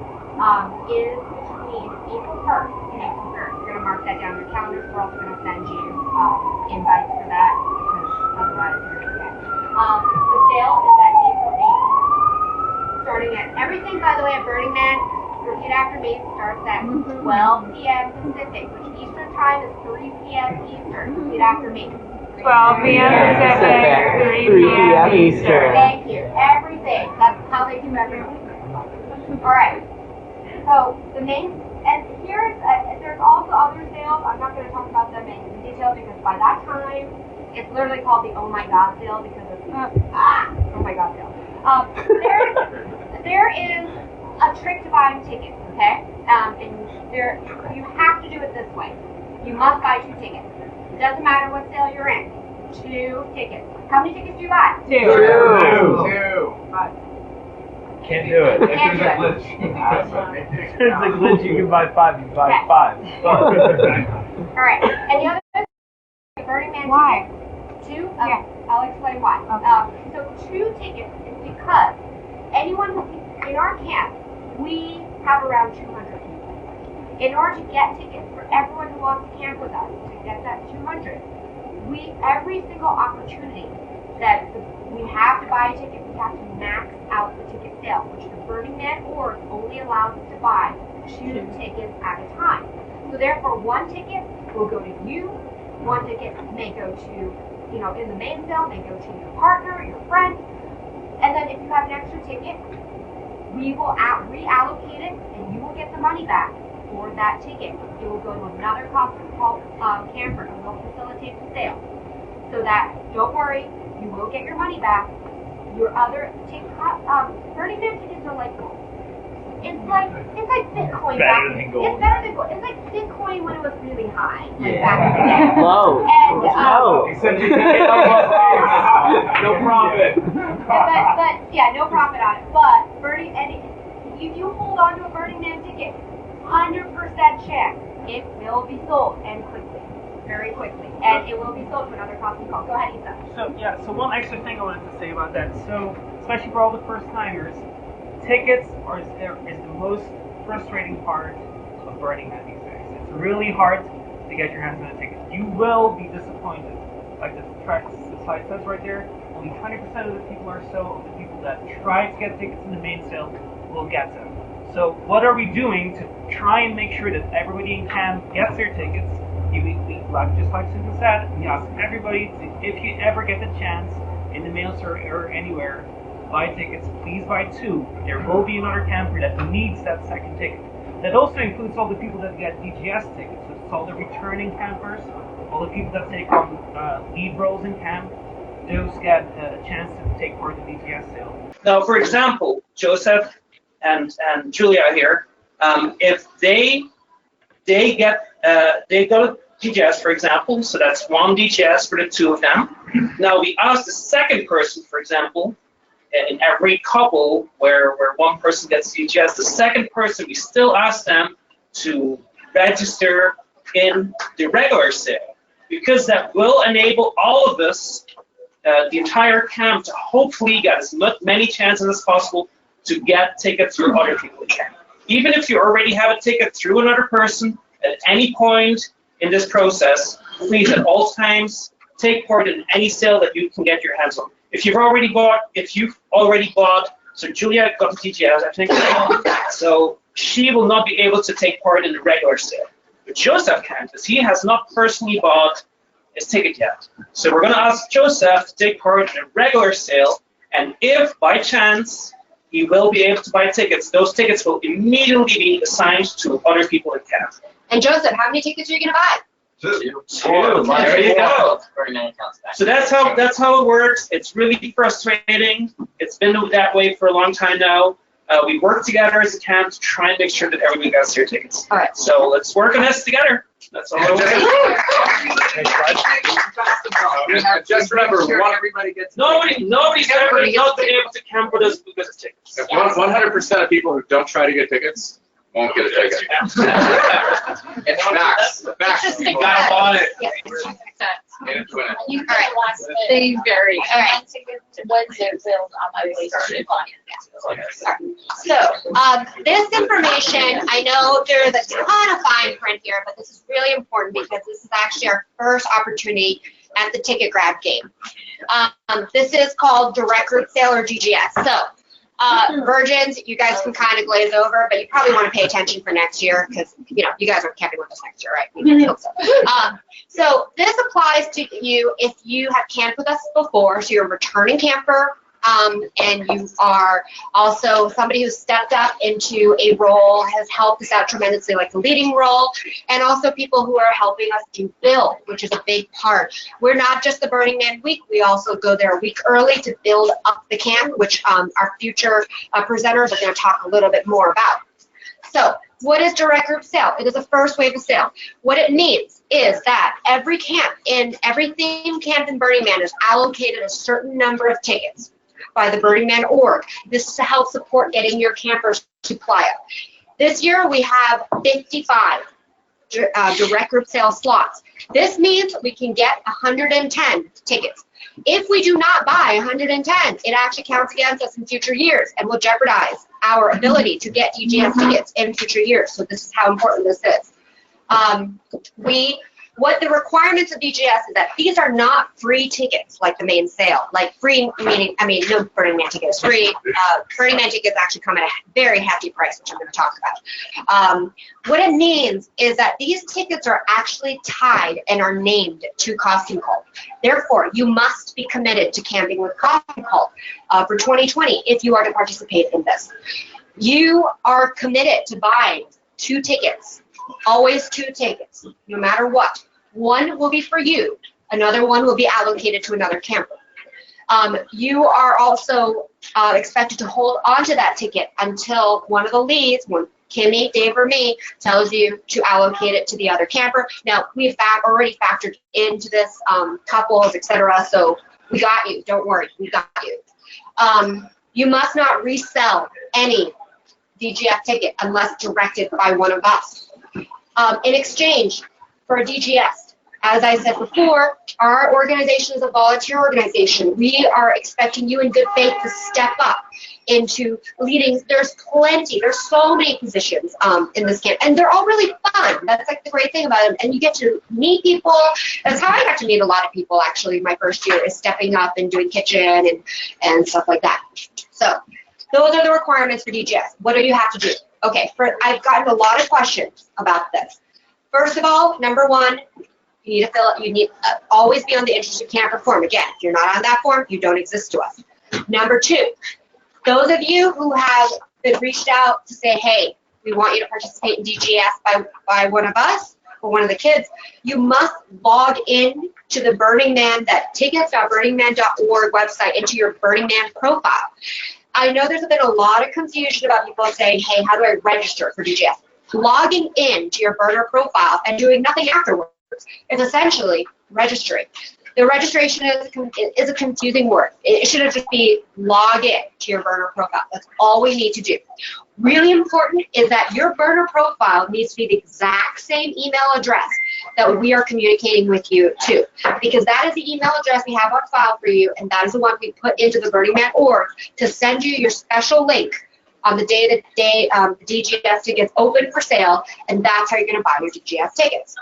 Is between April 1st and April 3rd. You're going to mark that down on your calendars. We're also going to send you invites for that because otherwise you're going to forget. The sale is at April 8th. Starting at everything, by the way, at Burning Man, repeat after me, starts at 12 p.m. Pacific, which Eastern time is 3 p.m. Eastern. Repeat after me. 12 p.m. Pacific, 3 p.m. Eastern. Thank you. Everything. That's how they do everything. All right. So the main, and here's, there's also other sales. I'm not going to talk about them in detail because by that time, it's literally called the Oh My God sale because of Oh My God sale. There is a trick to buying tickets, okay? And you have to do it this way. You must buy 2 tickets. It doesn't matter what sale you're in. 2 tickets. How many tickets do you buy? 2. Can't do it. Can't do it. There's a glitch. You can buy 5. You buy 5. All right. And the other thing, Burning Man tickets. 2. Okay. I'll explain why. So 2 tickets is because anyone in our camp, we have around 200 people. In order to get tickets for everyone who wants to camp with us, to get that 200, every single opportunity that we have to buy a ticket, we have to max out the ticket sale, which the Burning Man org only allows us to buy 2 tickets at a time. So therefore, 1 ticket will go to you, 1 ticket may go to, in the main sale, may go to your partner, your friend, and then if you have an extra ticket, we will reallocate it, and you will get the money back for that ticket. It will go to another camper, and we'll facilitate the sale. So that, don't worry, you will get your money back. Your other Burning Man tickets are like gold. It's like Bitcoin. Better than gold. It's better than gold. It's like Bitcoin when it was really high. Like back in the day. Low. And Except you can get no profit. but yeah, no profit on it. But if you hold on to a Burning Man ticket, 100% chance it will be sold and quickly. Very quickly, and it will be sold to another costume call. Go ahead, Isa. So one extra thing I wanted to say about that. So, especially for all the first timers, tickets is the most frustrating part of Burning Man these days. It's really hard to get your hands on a ticket. You will be disappointed. Like the slide says right there, only 20% of the people or so of the people that try to get tickets in the main sale will get them. So, what are we doing to try and make sure that everybody in camp gets their tickets? Just like Cynthia said, we ask everybody to, if you ever get the chance in the mail store or anywhere, buy tickets, please buy 2. There will be another camper that needs that second ticket. That also includes all the people that get DGS tickets. So it's all the returning campers, all the people that take on lead roles in camp. Those get a chance to take part in the DGS sale. Now, for example, Joseph and Julia here, if they go to DGS, for example, so that's 1 DGS for the 2 of them. Now we ask the second person, for example, in every couple where 1 person gets DGS, the second person, we still ask them to register in the regular sale, because that will enable all of us, the entire camp, to hopefully get as many chances as possible to get tickets through other people in camp. Even if you already have a ticket through another person, at any point in this process, please at all times take part in any sale that you can get your hands on. If you've already bought, so Julia got the TGS, I think, so she will not be able to take part in the regular sale. But Joseph can, because he has not personally bought his ticket yet. So we're going to ask Joseph to take part in a regular sale, and if by chance you will be able to buy tickets. Those tickets will immediately be assigned to other people in camp. And Joseph, how many tickets are you gonna buy? Two. There you go. So that's how it works. It's really frustrating. It's been that way for a long time now. We work together as a camp to try and make sure that everybody gets their tickets. All right. So let's work on this together. That's all. Just remember, nobody's ever not been able to camp with us because of tickets. 100% of people who don't try to get tickets won't get a ticket. Max. You gotta buy it. All right. They vary. All right. So, this information, I know there's a ton of fine print here, but this is really important because this is actually our first opportunity at the ticket grab game. This is called direct group sale or DGS. So, virgins, you guys can kind of glaze over, but you probably want to pay attention for next year because, you guys are camping with us next year, right? I hope so. So this applies to you if you have camped with us before, so you're a returning camper, and you are also somebody who's stepped up into a role, has helped us out tremendously, like the leading role, and also people who are helping us to build, which is a big part. We're not just the Burning Man week, we also go there a week early to build up the camp, which our future presenters are going to talk a little bit more about. So, what is direct group sale? It is a first wave of sale. What it means is that every camp, in every theme camp in Burning Man, is allocated a certain number of tickets by the Burning Man org. This is to help support getting your campers to Playa. This year we have 55 direct group sale slots. This means we can get 110 tickets. If we do not buy 110, it actually counts against us in future years and will jeopardize our ability to get DGS tickets in future years. So this is how important this is. What the requirements of DGS is that these are not free tickets like the main sale. Like free, meaning, no Burning Man ticket is free. Burning Man tickets actually come at a very hefty price, which I'm going to talk about. What it means is that these tickets are actually tied and are named to Kostume Kult. Therefore, you must be committed to camping with Kostume Kult for 2020 if you are to participate in this. You are committed to buying 2 tickets. Always 2 tickets, no matter what. One will be for you. Another one will be allocated to another camper. You are also expected to hold on to that ticket until one of the leads, when Kimmy, Dave, or me, tells you to allocate it to the other camper. Now, we've already factored into this couples, etc. So we got you. Don't worry, we got you. You must not resell any DGF ticket unless directed by one of us. In exchange for a DGS, as I said before, our organization is a volunteer organization. We are expecting you in good faith to step up into leading. There's so many positions in this camp, and they're all really fun. That's like the great thing about them. And you get to meet people. That's how I got to meet a lot of people, actually, my first year, is stepping up and doing kitchen and stuff like that. So those are the requirements for DGS. What do you have to do? Okay, I've gotten a lot of questions about this. First of all, number 1, you need to fill it. You need always be on the interested camper form. Again, if you're not on that form, you don't exist to us. Number 2, those of you who have been reached out to say, hey, we want you to participate in DGS by one of us or one of the kids, you must log in to the Burning Man, that tickets.burningman.org website, into your Burning Man profile. I know there's been a lot of confusion about people saying, hey, how do I register for DGS? Logging in to your burner profile and doing nothing afterwards is essentially registering. The registration is a confusing word. It should just be log in to your burner profile. That's all we need to do. Really important is that your burner profile needs to be the exact same email address that we are communicating with you to, because that is the email address we have on file for you, and that is the one we put into the Burning Man org to send you your special link on the day the DGS tickets open for sale, and that's how you're going to buy your DGS tickets.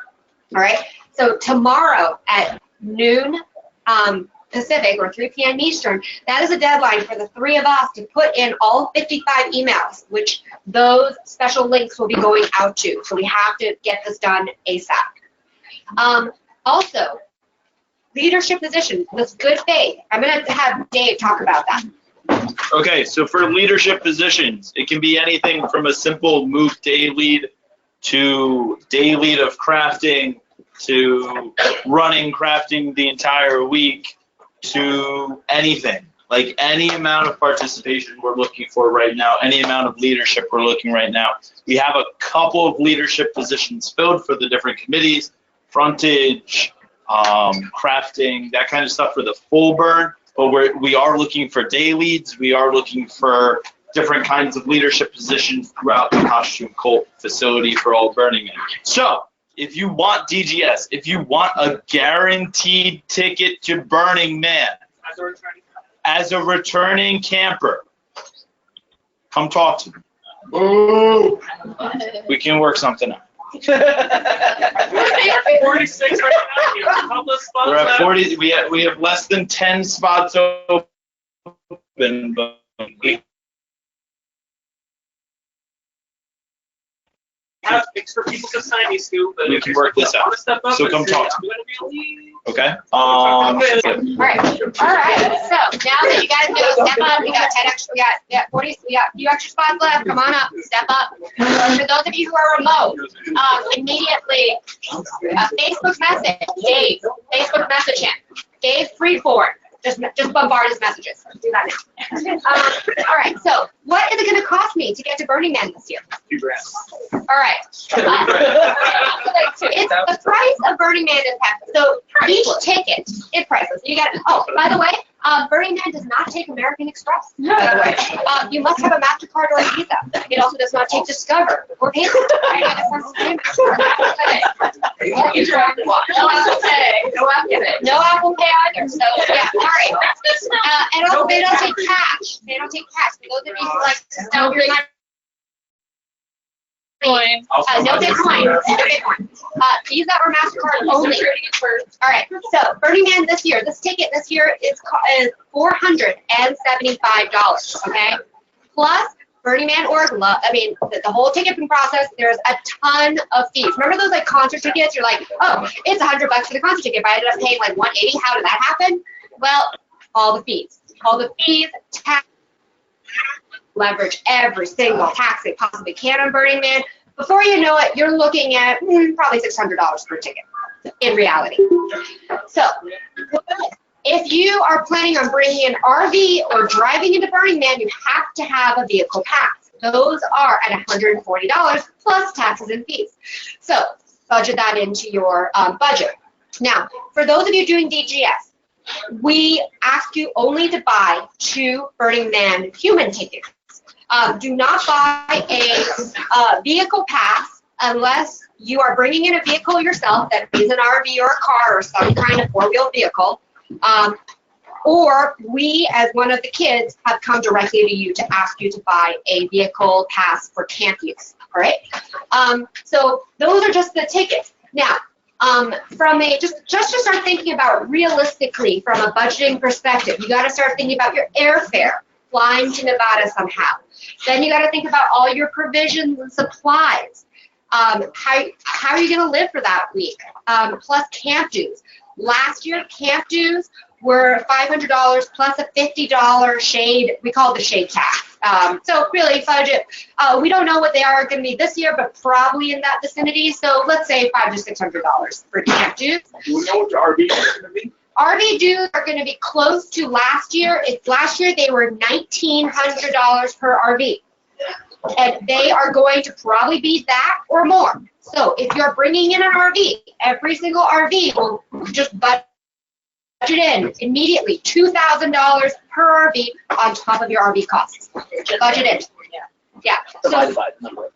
All right. So tomorrow at noon Pacific or 3 p.m. Eastern, that is a deadline for the 3 of us to put in all 55 emails, which those special links will be going out to. So we have to get this done ASAP. Also, leadership position with good faith. I'm going to have Dave talk about that. Okay, so for leadership positions, it can be anything from a simple move day lead to day lead of crafting to running crafting the entire week to anything. Like any amount of participation we're looking for right now, any amount of leadership we're looking right now. We have a couple of leadership positions filled for the different committees, frontage, crafting, that kind of stuff for the full burn. But we are looking for day leads. We are looking for different kinds of leadership positions throughout the Kostume Kult facility for all Burning Man. So if you want DGS, if you want a guaranteed ticket to Burning Man as a returning camper, come talk to me. Ooh. We can work something out. We're at 46 right now. You have a couple of spots We're at left. 40. We have less than 10 spots open, but we Have things for people to sign these to, but We if can you work this out. want to step up So and come say, talk to I'm gonna be a lead. okay. All right. So now that you guys know, step up. We got 10 extra. We got 40. We got a few extra spots left. Come on up. Step up. For those of you who are remote, immediately Facebook message Dave. Facebook message him. Dave Freeform. Just bombard his messages. Do that now. All right. So what is it going to cost me to get to Burning Man this year? $2,000. All right. It's the price of Burning Man is half. So each ticket is priceless. You got. Oh, by the way, Burning Man does not take American Express. By the way, you must have a MasterCard or a Visa. It also does not take Discover or PayPal. No Apple Pay either. So yeah, all right. And also they don't take cash. They don't take cash. For those of you who like to sell your money. No Bitcoin. No Bitcoin. Visa or MasterCard only. All right. So Burning Man this year, this ticket this year is $475. Okay. Plus Burning Man the whole ticketing process. There's a ton of fees. Remember those like concert tickets? You're like, oh, it's $100 for the concert ticket, but I ended up paying like $180. How did that happen? Well, all the fees, tax. Leverage every single tax they possibly can on Burning Man. Before you know it, you're looking at probably $600 per ticket in reality. So if you are planning on bringing an RV or driving into Burning Man, you have to have a vehicle pass. Those are at $140 plus taxes and fees. So budget that into your budget. Now, for those of you doing DGS, we ask you only to buy 2 Burning Man human tickets. Do not buy a vehicle pass unless you are bringing in a vehicle yourself that is an RV or a car or some kind of 4-wheel vehicle. Or we, as one of the kids, have come directly to you to ask you to buy a vehicle pass for camp use. All right. So those are just the tickets. Now, from a just to start thinking about realistically from a budgeting perspective, you got to start thinking about your airfare, flying to Nevada somehow. Then you got to think about all your provisions and supplies. How are you going to live for that week? Plus camp dues. Last year, camp dues were $500 plus a $50 shade. We call it the shade tax. So really budget. We don't know what they are going to be this year, but probably in that vicinity. So let's say $500 to $600 for camp dues. Do we know what the RV is going to be? RV dues are going to be close to last year. Last year they were $1,900 per RV. And they are going to probably be that or more. So if you're bringing in an RV, every single RV will just budget in immediately $2,000 per RV on top of your RV costs. Budget in. Yeah. Divided by the number.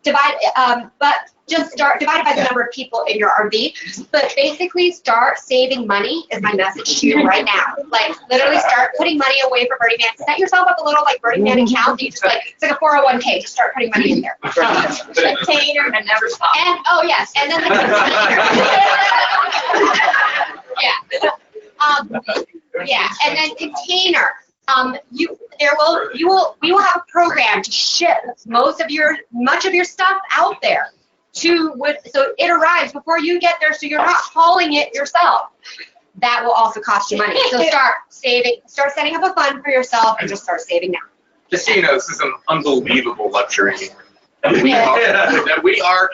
But just divide it by the number of people in your RV. But basically start saving money is my message to you right now. Like literally start putting money away for Burning Man. Set yourself up a little like Burning Man account. You just it's like a 401k. Just start putting money in there. Container and never stop. And oh yes, and then the yeah, and then container. We will have a program to ship much of your stuff out there so it arrives before you get there, so you're not hauling it yourself. that will also cost you money. So start saving, start setting up a fund for yourself and just start saving now. Just so you know, this is an unbelievable luxury that we are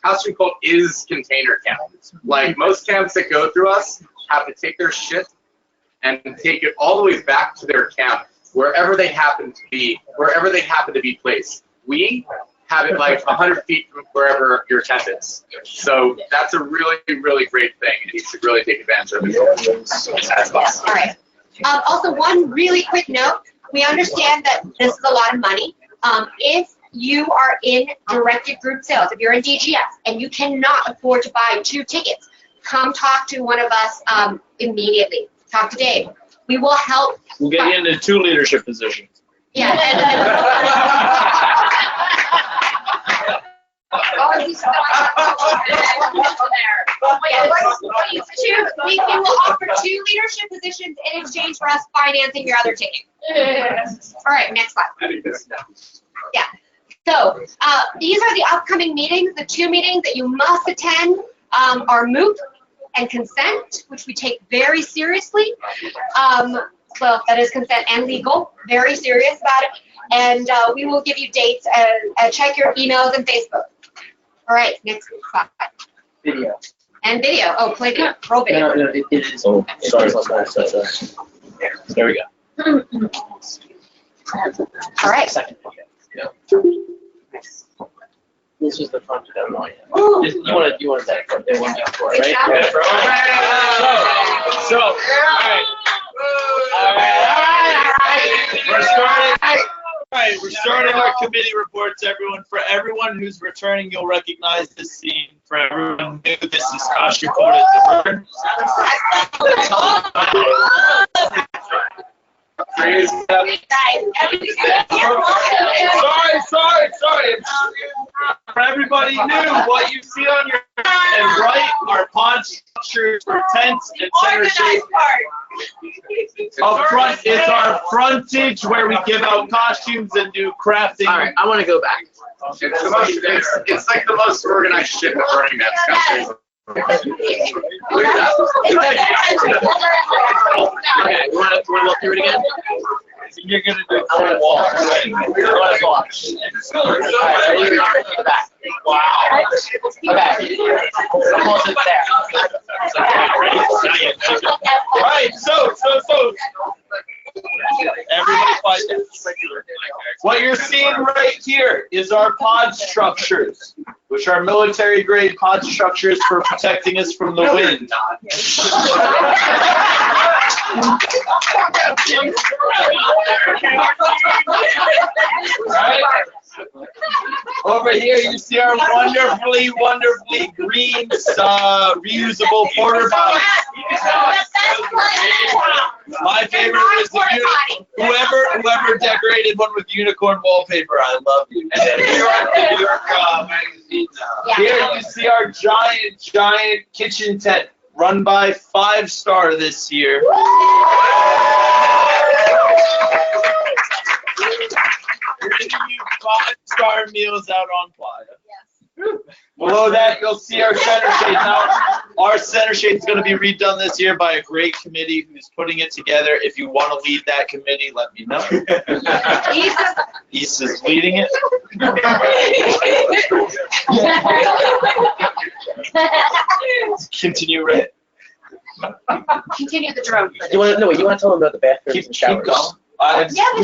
Costume Cult is container camp. Like most camps that go through us have to take their shit and take it all the way back to their camp, wherever they happen to be placed. We have it like 100 feet from wherever your tent is. So that's a really, really great thing, and you should really take advantage of it. All right. Also, one really quick note. We understand that this is a lot of money. If you are in directed group sales, if you're in DGS and you cannot afford to buy 2 tickets, come talk to one of us immediately. Talk to Dave. We will help. We'll get you into 2 leadership positions. Yeah. We will offer 2 leadership positions in exchange for us financing your other ticket. All right, next slide. Yeah. So these are the upcoming meetings. The 2 meetings that you must attend are MOOP and consent, which we take very seriously. Well, that is consent and legal, very serious about it. And we will give you dates and check your emails and Facebook. All right, next slide. Video. And video. Oh, play video. Roll video. No, it is. Oh, sorry. There we go. All right. This is the front demo. You want that front there, one down for it, right? So, all right. We're starting our committee reports, everyone. For everyone who's returning, you'll recognize this scene. For everyone new, this is Costume Cult at the Burn. Sorry. For everybody new, what you see on your left and right are pod structures for tents and center shade. Up front is our frontage where we give out costumes and do crafting. All right, I want to go back. It's like the most organized shit at Burning Man's country. Okay, you want to look through it again? You're gonna do. I want to walk. I want to walk. All right, so you're going to the back. Wow. Okay. Almost there. All right, so. Everybody find it. What you're seeing right here is our pod structures, which are military grade pod structures for protecting us from the wind. Right? Over here, you see our wonderfully green reusable porter potty. My favorite is whoever decorated one with unicorn wallpaper. I love you. And then New York magazine. Here you see our giant kitchen tent, run by 5-star this year. We're giving you 5-star meals out on Playa. Yes. Below that, you'll see our center shade. Now, our center shade is going to be redone this year by a great committee who's putting it together. If you want to lead that committee, let me know. Issa's leading it. Continue, Ray. Continue the drone. You want to tell them about the bathrooms and showers? Keep going.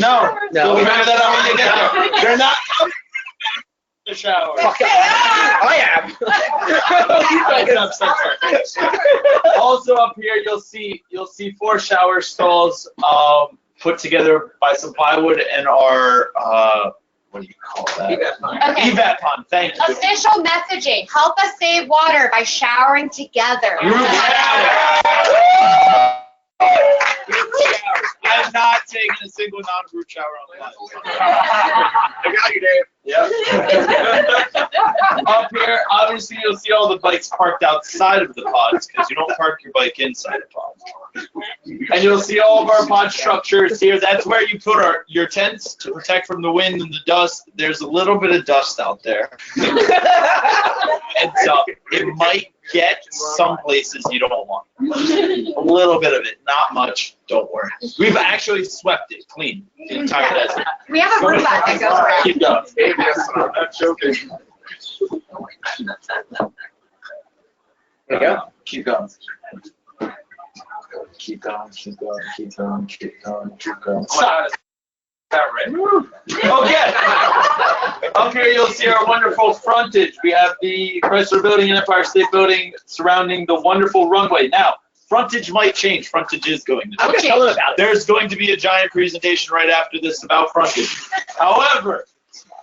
No. We'll figure that out when they get there. They're not coming to the shower. I am. Also up here, you'll see 4 shower stalls put together by some plywood and our what do you call that? Okay. Evat pond. Thank you. Official messaging. Help us save water by showering together. I'm not taking a single non-group shower on the I got you, Dave. Yep. Up here, obviously, you'll see all the bikes parked outside of the pods because you don't park your bike inside the pods. And you'll see all of our pod structures here. That's where you put your tents to protect from the wind and the dust. There's a little bit of dust out there. And so it might get some places you don't want. A little bit of it, not much, don't worry. We've actually swept it clean the entire desert. We have a robot that goes around. Keep going. I'm not joking. There you go. Keep going. Keep going, keep going, keep going, keep going, keep going. Stop. Okay. Up here you'll see our wonderful frontage. We have the Chrysler Building and Empire State Building surrounding the wonderful runway. Now, frontage might change. Frontage is going to change. There's going to be a giant presentation right after this about frontage. However,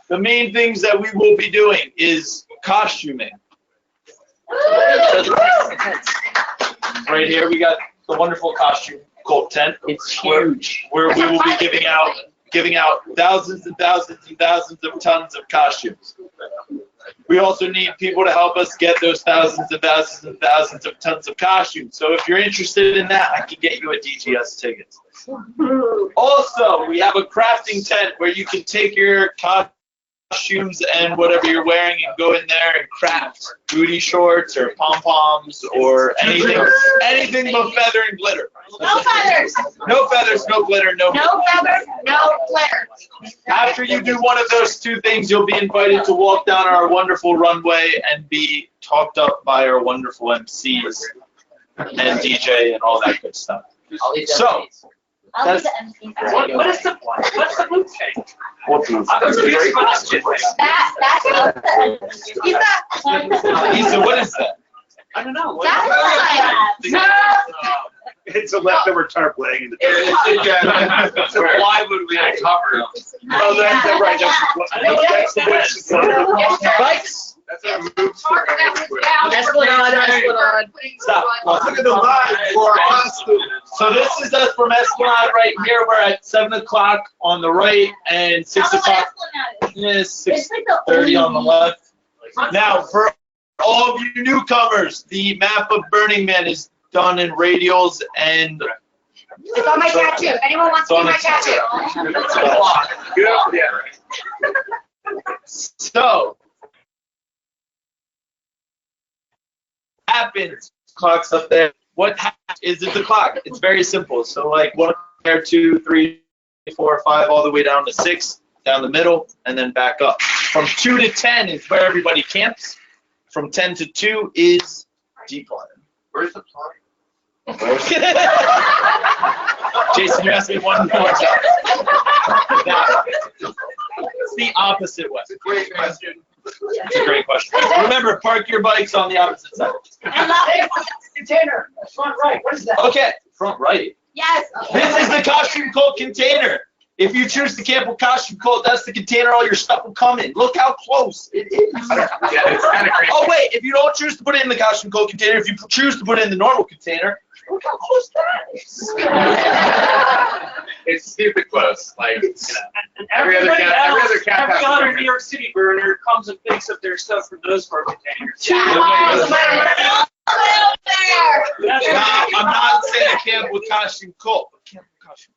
the main things that we will be doing is costuming. Right here we got the wonderful costume Kult tent. It's huge. Where we will be giving out thousands and thousands and thousands of tons of costumes. We also need people to help us get those thousands and thousands and thousands of tons of costumes. So if you're interested in that, I can get you a DGS ticket. Also, we have a crafting tent where you can take your costumes and whatever you're wearing and go in there and craft booty shorts or pom-poms or anything but feather and glitter. No feathers. No feathers, no glitter, no feathers, no glitter. After you do one of those two things, you'll be invited to walk down our wonderful runway and be talked up by our wonderful MCs and DJ and all that good stuff. So, What is the blue tank? What blue? That's a great question. That's Isa, what is that? I don't know. It's a leftover tarp laying in the So why would we uncover them? Oh, that's right. That's the bikes. That's a move story. Esplanade. Stop. Look at the line for our costume. So this is us from Esplanade right here. We're at 7 o'clock on the right and 6 o'clock. Yes, 6:30 on the left. Now, for all of you newcomers, the map of Burning Man is done in radials and It's on my tattoo. If anyone wants to see my tattoo. So, happens, clock's up there. What happens is it's a clock. It's very simple. So like 1, 2, 3, 4, 5, all the way down to 6, down the middle, and then back up. From 2 to 10 is where everybody camps. From 10 to 2 is decline. Where's the plug? Jason, you asked me one more time. It's the opposite way. It's a great question. It's a great question. Remember, park your bikes on the opposite side. Container, front right, what is that? Okay, front right. Yes. This is the Costume Kult container. If you choose to camp with Costume Kult, that's the container all your stuff will come in. Look how close it is. Yeah, it's kind of crazy. Oh wait, if you don't choose to put it in the Costume Kult container, if you choose to put it in the normal container, look how close that is. It's stupid close. Like, you know, And every other camp every has other one. New York City burner comes and picks up their stuff from those four containers. I'm not saying camp with Costume Kult, but camp with Costume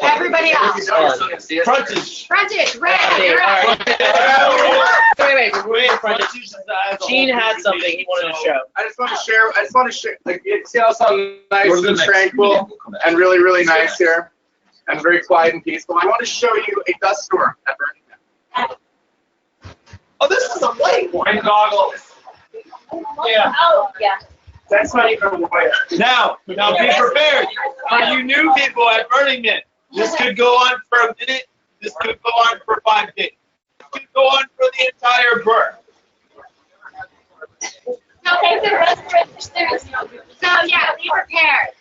Everybody else. Frontage. Frontage, red. Wait, Frontage. Gene had something he wanted to show. I just want to share. Like, you see how it's all nice and tranquil and really, really nice here, and very quiet and peaceful. I want to show you a dust storm at Burning Man. Oh, this is a light one. And goggles. Yeah. Oh, yeah. That's not even a wire. Now be prepared. For you new people at Burning Man, this could go on for a minute. This could go on for 5 days. This could go on for the entire burn. Okay, so yeah, be prepared.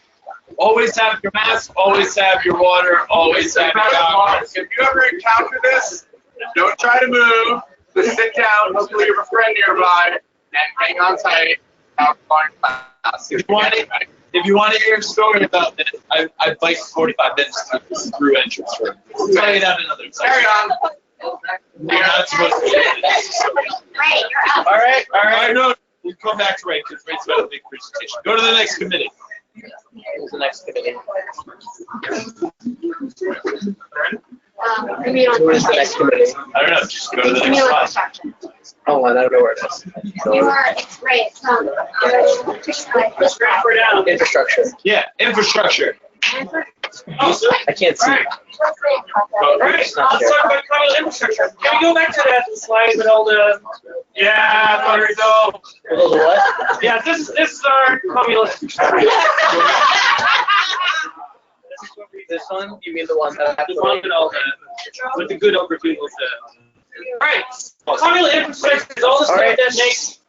Always have your mask. Always have your water. Always have your goggles. If you ever encounter this, don't try to move. Just sit down. Hopefully, you have a friend nearby, and hang on tight. If you want to hear a story about this, I biked 45 minutes through entrance room. I'll tell you that another time. Carry on. You're not supposed to. Right, you're up. All right. No, you're come back to Ray because Ray's got a big presentation. Go to the next committee. Who's the next committee? Who is the next committee? I don't know. Just go to the next slide. Oh, I don't know where it is. It's right. Infrastructure. Yeah, infrastructure. I can't see. All right, let's talk about common infrastructure. Can we go back to that slide with all the? Yeah, there we go. What? Yeah, this is our common infrastructure. This one? You mean the one that I have The one with all the, with the good overview of the. All right, common infrastructure is all the stuff that makes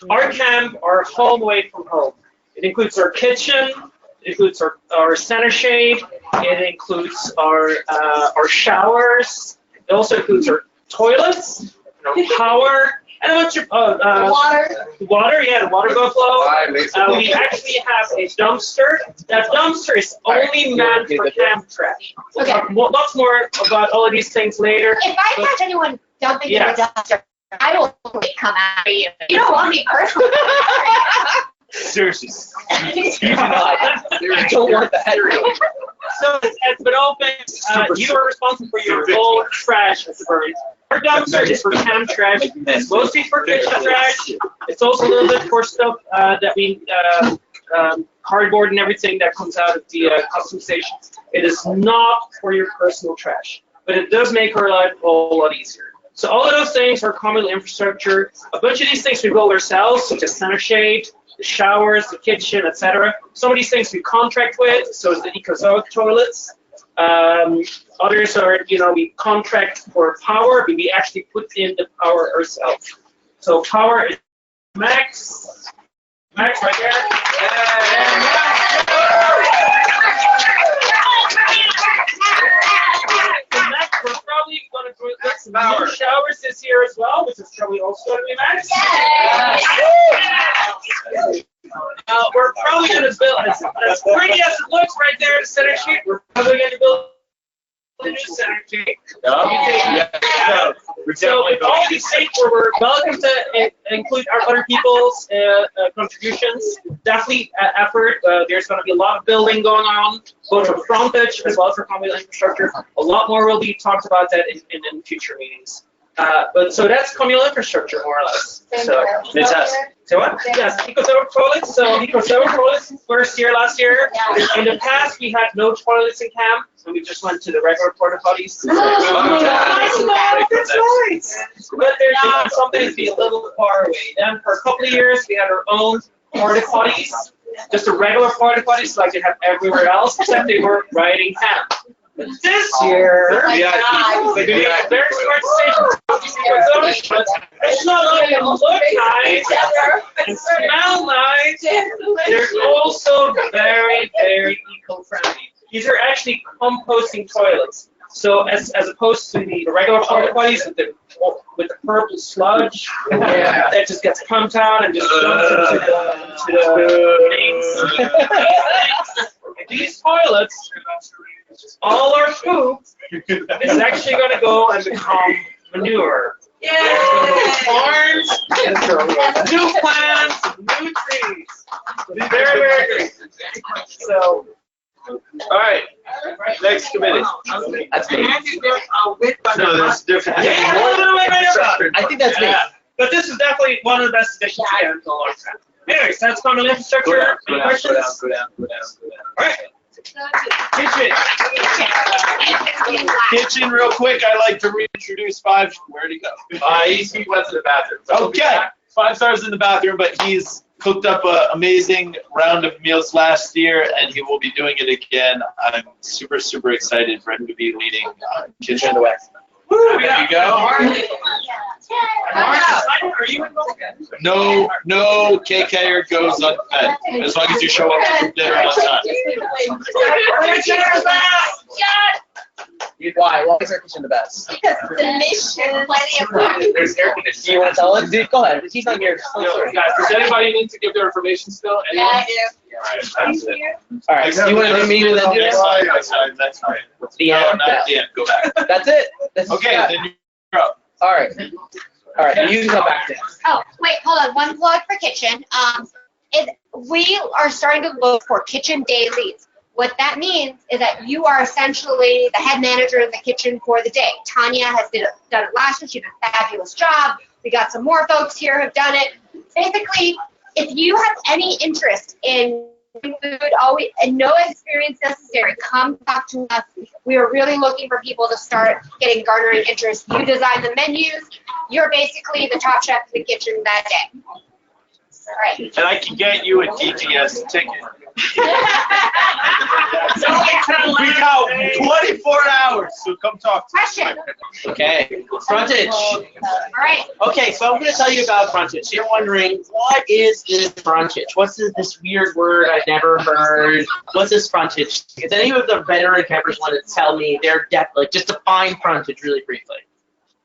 our camp our home away from home. It includes our kitchen. It includes our center shade. It includes our showers. It also includes our toilets, our power, and a bunch of Water. Water, yeah, the water go flow. We actually have a dumpster. That dumpster is only meant for camp trash. We'll talk lots more about all of these things later. If I catch anyone dumping in the dumpster, I will come after you. You don't want me personally. Seriously. I don't want that. So it's been open. You are responsible for your own trash at the burn. Our dumpster is for camp trash, mostly for kitchen trash. It's also a little bit for stuff that we cardboard and everything that comes out of the custom station. It is not for your personal trash, but it does make our life a whole lot easier. So all of those things are common infrastructure. A bunch of these things we build ourselves, such as center shade, the showers, the kitchen, etc. Some of these things we contract with, so it's the ecozoic toilets. Others are, we contract for power, but we actually put in the power ourselves. So power is Max right there. We're probably going to put some new showers this year as well, which is probably also going to be Max. We're probably going to build, as pretty as it looks right there in the center sheet, we're probably going to build a new center sheet. So with all these things, we're welcome to include our other people's contributions. Definitely effort. There's going to be a lot of building going on, both for Frontage as well as for common infrastructure. A lot more will be talked about that in future meetings. But so that's communal infrastructure, more or less. So fantastic. So what? Yes, ecozoic toilets. So ecozoic toilets last year. In the past, we had no toilets in camp, so we just went to the regular porta potties. That's right. But there's something to be a little far away. Then for a couple of years, we had our own porta potties, just a regular porta potties like they have everywhere else, except they weren't right in camp. But this year, very smart decision. It's not only look nice and smell nice, they're also very, very eco-friendly. These are actually composting toilets. So as opposed to the regular porta potties with the purple sludge that just gets pumped out and just dumped into the mains. These toilets, all our poop is actually going to go and become manure. Farms, new plants, new trees. Very, very great. So, all right, next committee. That's me. No, there's different. I think that's me. But this is definitely one of the best additions we have in a long time. Anyways, that's common infrastructure. Any questions? Go down. All right. Kitchen, real quick. I'd like to reintroduce Five. Where'd he go? He went to the bathroom. Okay, 5 stars in the bathroom, but he's cooked up an amazing round of meals last year, and he will be doing it again. I'm super, super excited for him to be leading Kitchen. There you go. Are you involved? No KKer goes unfed, as long as you show up to dinner on time. Why? Why is our kitchen the best? Because the mission, plenty of food. There's air conditioning. Do you want to tell him? Dude, go ahead. He's not here. Guys, does anybody need to give their information still? Yeah, I do. All right. So you want to meet with them? That's right. The end. No, not the end. Go back. That's it. That's Okay, then you're up. All right. All right, you can come back to it. Oh, wait, hold on. One plug for kitchen. We are starting to look for kitchen day leads. What that means is that you are essentially the head manager in the kitchen for the day. Tanya has done it last year. She did a fabulous job. We got some more folks here who have done it. Basically, if you have any interest in food, and no experience necessary, come talk to us. We are really looking for people to start garnering interest. You design the menus. You're basically the top chef in the kitchen that day. All right. And I can get you a DGS ticket. We got 24 hours, so come talk to us. Question. Okay, Frontage. All right. Okay, so I'm going to tell you about Frontage. You're wondering, what is this Frontage? What's this weird word I've never heard? What's this Frontage? Does any of the veteran campers want to tell me their depth, like just define Frontage really briefly?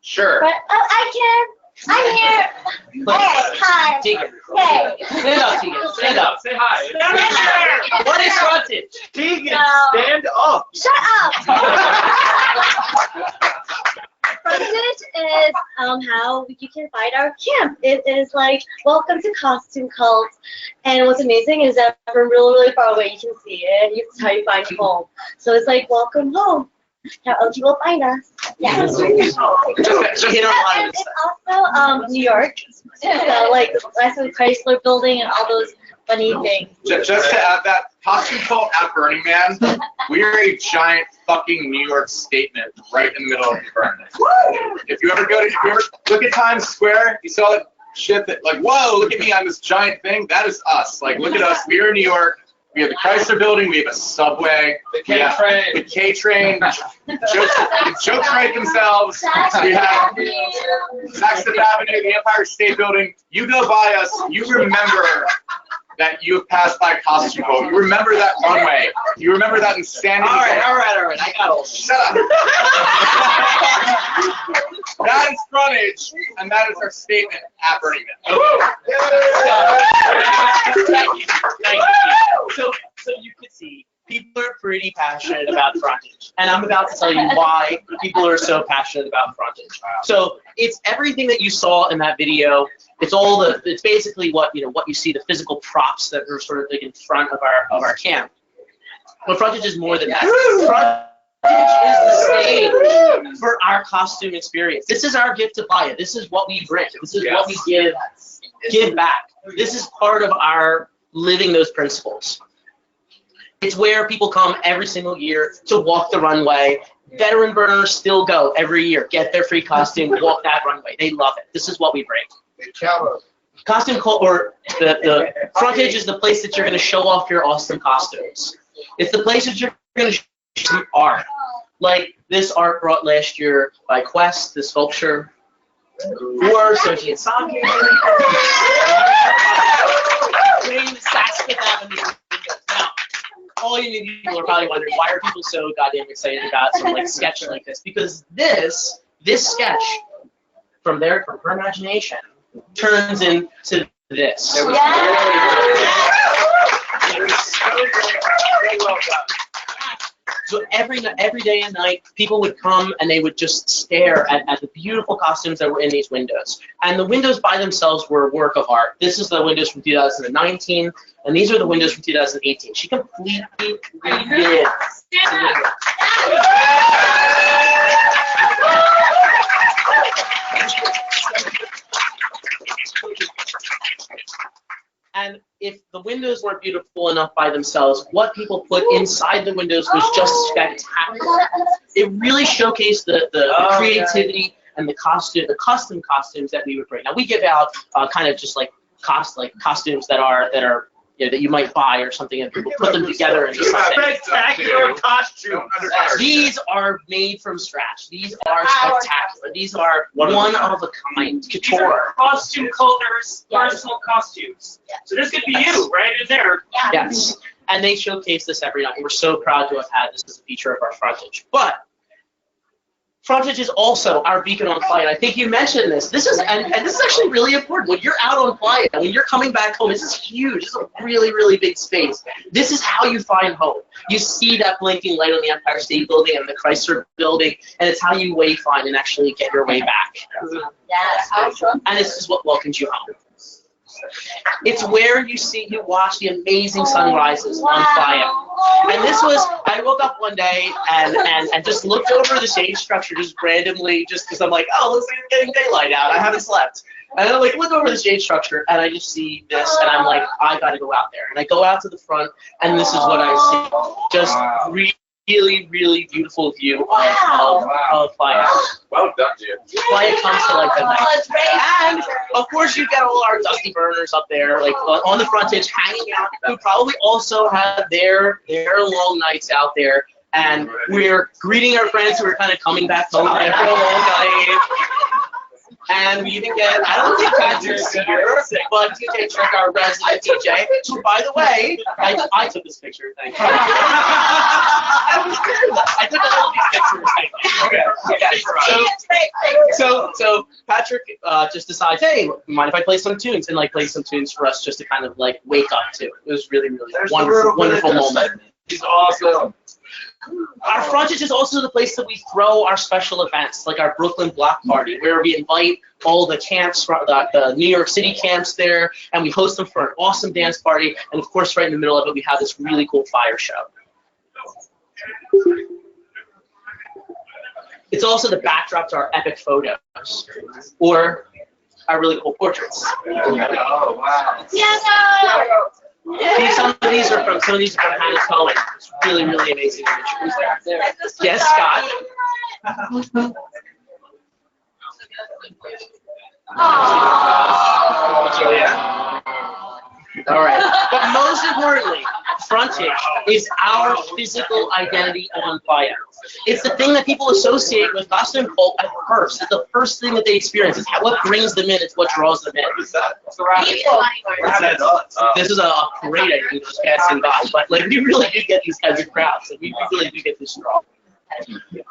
Sure. But, I can. I'm here. Hey, hi. Tegan. Hey. Stand up, Tegan. Stand up. Say hi. What is Frontage? Tegan, No. stand up. Shut up. Frontage is how you can find our camp. It is like, welcome to Kostume Kult. And what's amazing is that from really, really far away, you can see it. It's how you find home. So it's like, welcome home. How else you will find us. Yeah. Just hit on And it's also New York. So like that's the Chrysler Building and all those funny things. Just to add that, Costume Cult at Burning Man, we are a giant fucking New York statement right in the middle of the Burning. If you ever look at Times Square, you saw that shit that like, whoa, look at me, I'm this giant thing. That is us. Like, look at us. We are in New York. We have the Chrysler Building. We have a subway. The K-Train. The K-Train. Jokes write themselves. We have Saxon Avenue, the Empire State Building. You go by us, you remember that you have passed by Costume Cult. You remember that runway. You remember that insanity. All right. I got all. Shut up. That is Frontage, and that is our statement at Burning Man. Thank you. So you can see, people are pretty passionate about Frontage, and I'm about to tell you why people are so passionate about Frontage. So it's everything that you saw in that video. It's basically what you see, the physical props that are sort of like in front of our camp. But Frontage is more than that. Frontage is the stage for our costume experience. This is our gift to Playa. This is what we bring. This is what we give back. This is part of our living those principles. It's where people come every single year to walk the runway. Veteran burners still go every year, get their free costume, walk that runway. They love it. This is what we bring. Costume Cult, or the Frontage is the place that you're going to show off your awesome costumes. It's the place that you're going to show some art. Like this art brought last year by Quest, this sculpture. Or Sochi and Saki. Now, all you new people are probably wondering, why are people so goddamn excited about some like sketch like this? Because this sketch from her imagination turns into this. So every day and night, people would come and they would just stare at the beautiful costumes that were in these windows. And the windows by themselves were a work of art. This is the windows from 2019, and these are the windows from 2018. She completely redid the windows. And if the windows weren't beautiful enough by themselves, what people put inside the windows was just spectacular. It really showcased the creativity and the custom costumes that we would bring. Now we give out kind of just like costumes that are that you might buy or something, and people put them together and just Spectacular costume. These are made from scratch. These are spectacular. These are one of a kind couture. Costume Cult's personal costumes. So this could be you right in there. Yes, and they showcase this every night. We're so proud to have had this as a feature of our Frontage. But Frontage is also our beacon on Playa. I think you mentioned this. This is and this is actually really important. When you're out on Playa, when you're coming back home, this is huge. This is a really, really big space. This is how you find home. You see that blinking light on the Empire State Building and the Chrysler Building, and it's how you wayfind and actually get your way back. Yes. And this is what welcomes you home. It's where you watch the amazing sunrises on Playa. And this was, I woke up one day and just looked over the shade structure just randomly, just because I'm like, oh, looks like it's getting daylight out. I haven't slept. And I look over the shade structure and I just see this and I'm like, I gotta go out there. And I go out to the front and this is what I see. Just really, really beautiful view of Playa. Well done, dude. Playa comes to life at night. And of course you get all our dusty burners up there, like on the frontage, hanging out, who probably also have their long nights out there. And we're greeting our friends who are kind of coming back home after a long night. And we even get, I don't think Patrick's here, but DJ Trick, our resident DJ, who, by the way, I took this picture, thank you. I took all of these pictures, thank you. So Patrick just decides, hey, mind if I play some tunes? And play some tunes for us just to kind of wake up to. It was really, really wonderful moment. He's awesome. Our Frontage is also the place that we throw our special events, like our Brooklyn Block Party, where we invite all the camps, the New York City camps there, and we host them for an awesome dance party. And of course, right in the middle of it, we have this really cool fire show. It's also the backdrop to our epic photos, or our really cool portraits. Oh, wow. Some of these are from Hannah's Cohen. It's really, really amazing imagery. Yes, Scott. All right. But most importantly, Frontage is our physical identity on Playa. It's the thing that people associate with Kostume Kult at first. It's the first thing that they experience. It's what brings them in. It's what draws them in. This is a great idea, just passing by. But we really do get these kinds of crowds. We really do get this draw.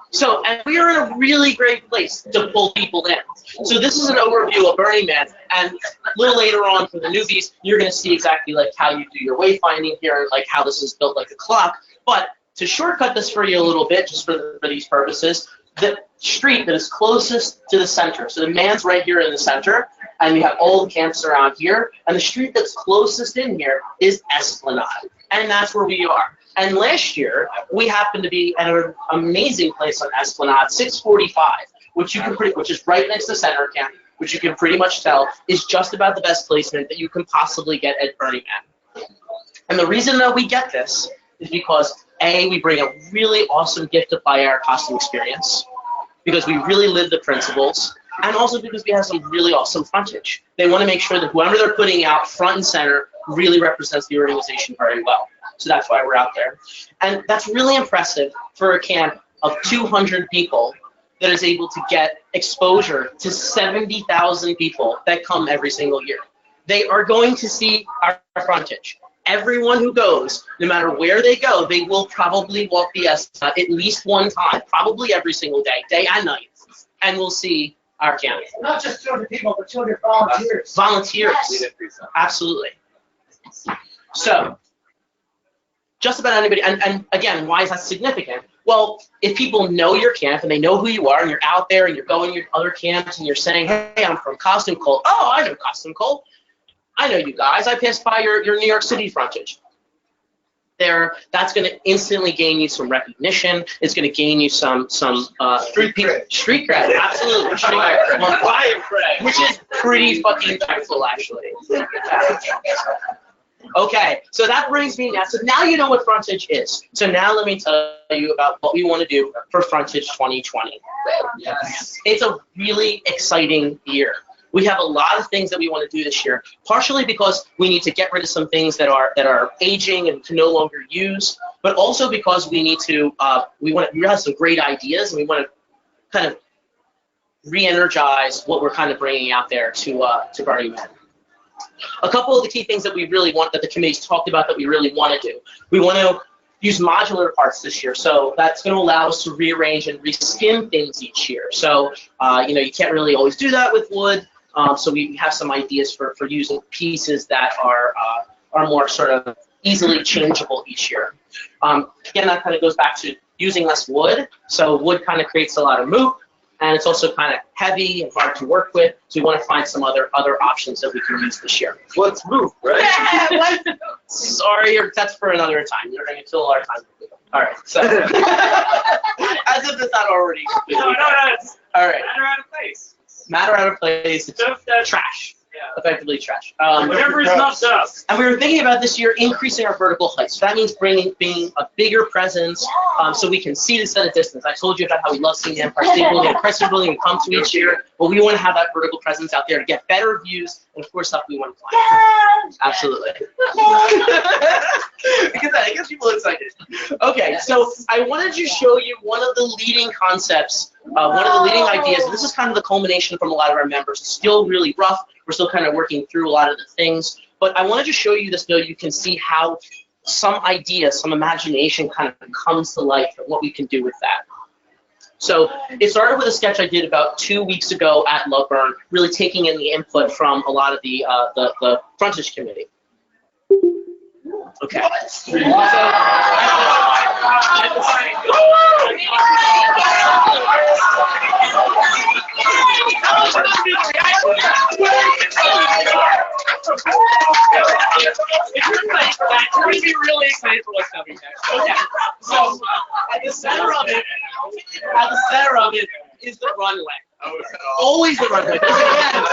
So, and we are in a really great place to pull people in. So this is an overview of Burning Man, and a little later on for the newbies, you're going to see exactly how you do your wayfinding here, how this is built like a clock. But to shortcut this for you a little bit, just for these purposes, the street that is closest to the center. So the man's right here in the center, and we have all the camps around here, and the street that's closest in here is Esplanade, and that's where we are. And last year, we happened to be at an amazing place on Esplanade, 645, which is right next to Center Camp, which you can pretty much tell is just about the best placement that you can possibly get at Burning Man. And the reason that we get this is because, A, we bring a really awesome gift to Playa, our costume experience, because we really live the principles, and also because we have some really awesome frontage. They want to make sure that whoever they're putting out front and center really represents the organization very well. So that's why we're out there. And that's really impressive for a camp of 200 people that is able to get exposure to 70,000 people that come every single year. They are going to see our frontage. Everyone who goes, no matter where they go, they will probably walk the Esplanade at least one time, probably every single day, day and night, and we'll see our camp. Not just 200 people, but 200 volunteers. Volunteers, absolutely. So, just about anybody, and again, why is that significant? Well, if people know your camp and they know who you are and you're out there and you're going to your other camps and you're saying, hey, I'm from Kostume Kult. Oh, I know Kostume Kult. I know you guys. I passed by your New York City frontage. That's going to instantly gain you some recognition. It's going to gain you some street cred. Absolutely. Street cred. Which is pretty fucking impactful, actually. Okay, so that brings me now. So now you know what Frontage is. So now let me tell you about what we want to do for Frontage 2020. Yes. It's a really exciting year. We have a lot of things that we want to do this year, partially because we need to get rid of some things that are aging and can no longer use, but also because we need to we have some great ideas and we want to kind of re-energize what we're kind of bringing out there to Burning Man. A couple of the key things that we really want, that the committee's talked about, that we really want to do. We want to use modular parts this year. So that's going to allow us to rearrange and reskin things each year. So, you can't really always do that with wood. So we have some ideas for using pieces that are more sort of easily changeable each year. Again, that kind of goes back to using less wood. So wood kind of creates a lot of moop, and it's also kind of heavy and hard to work with. So we want to find some other options that we can use this year. Let's move, right? Yeah, what? Sorry, that's for another time. You're going to kill our time. All right. So, as if it's not already. No. All right. Matter out of place. Matter out of place. It's Stuff that's trash. Yeah. Effectively trash. Whatever is not dust. And we were thinking about this year increasing our vertical height. So that means being a bigger presence, so we can see this at a distance. I told you about how we love seeing the Empire State Building and Chrysler Building and come to each year, but we want to have that vertical presence out there to get better views and, of course, stuff we want to climb. Absolutely. It gets people excited. Okay, so I wanted to show you one of the leading concepts, one of the leading ideas. This is kind of the culmination from a lot of our members. It's still really rough. We're still kind of working through a lot of the things. But I wanted to show you this so you can see how some idea, some imagination kind of comes to life and what we can do with that. So it started with a sketch I did about 2 weeks ago at Loveburn, really taking in the input from a lot of the Frontage Committee. Okay. We're going to be really excited for what's coming next. Okay. So at the center of it is the runway. Always the runway. Again,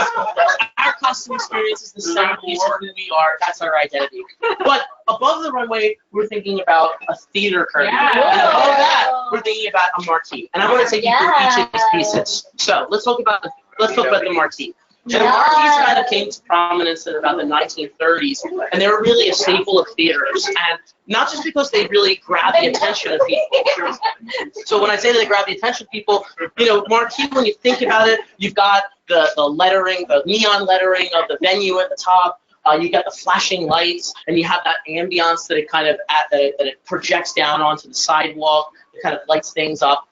our costume experience is the centerpiece of who we are. That's our identity. But above the runway, we're thinking about a theater curtain. Yeah. And above that, we're thinking about a marquee. And I want to take you through each of these pieces. So let's talk about the marquee. And the marquees kind of came to prominence in about the 1930s, and they were really a staple of theaters. And not just because they really grab the attention of people. So when I say they grab the attention of people, marquee, when you think about it, you've got the lettering, the neon lettering of the venue at the top. You got the flashing lights, and you have that ambiance that it kind of that it projects down onto the sidewalk. It kind of lights things up.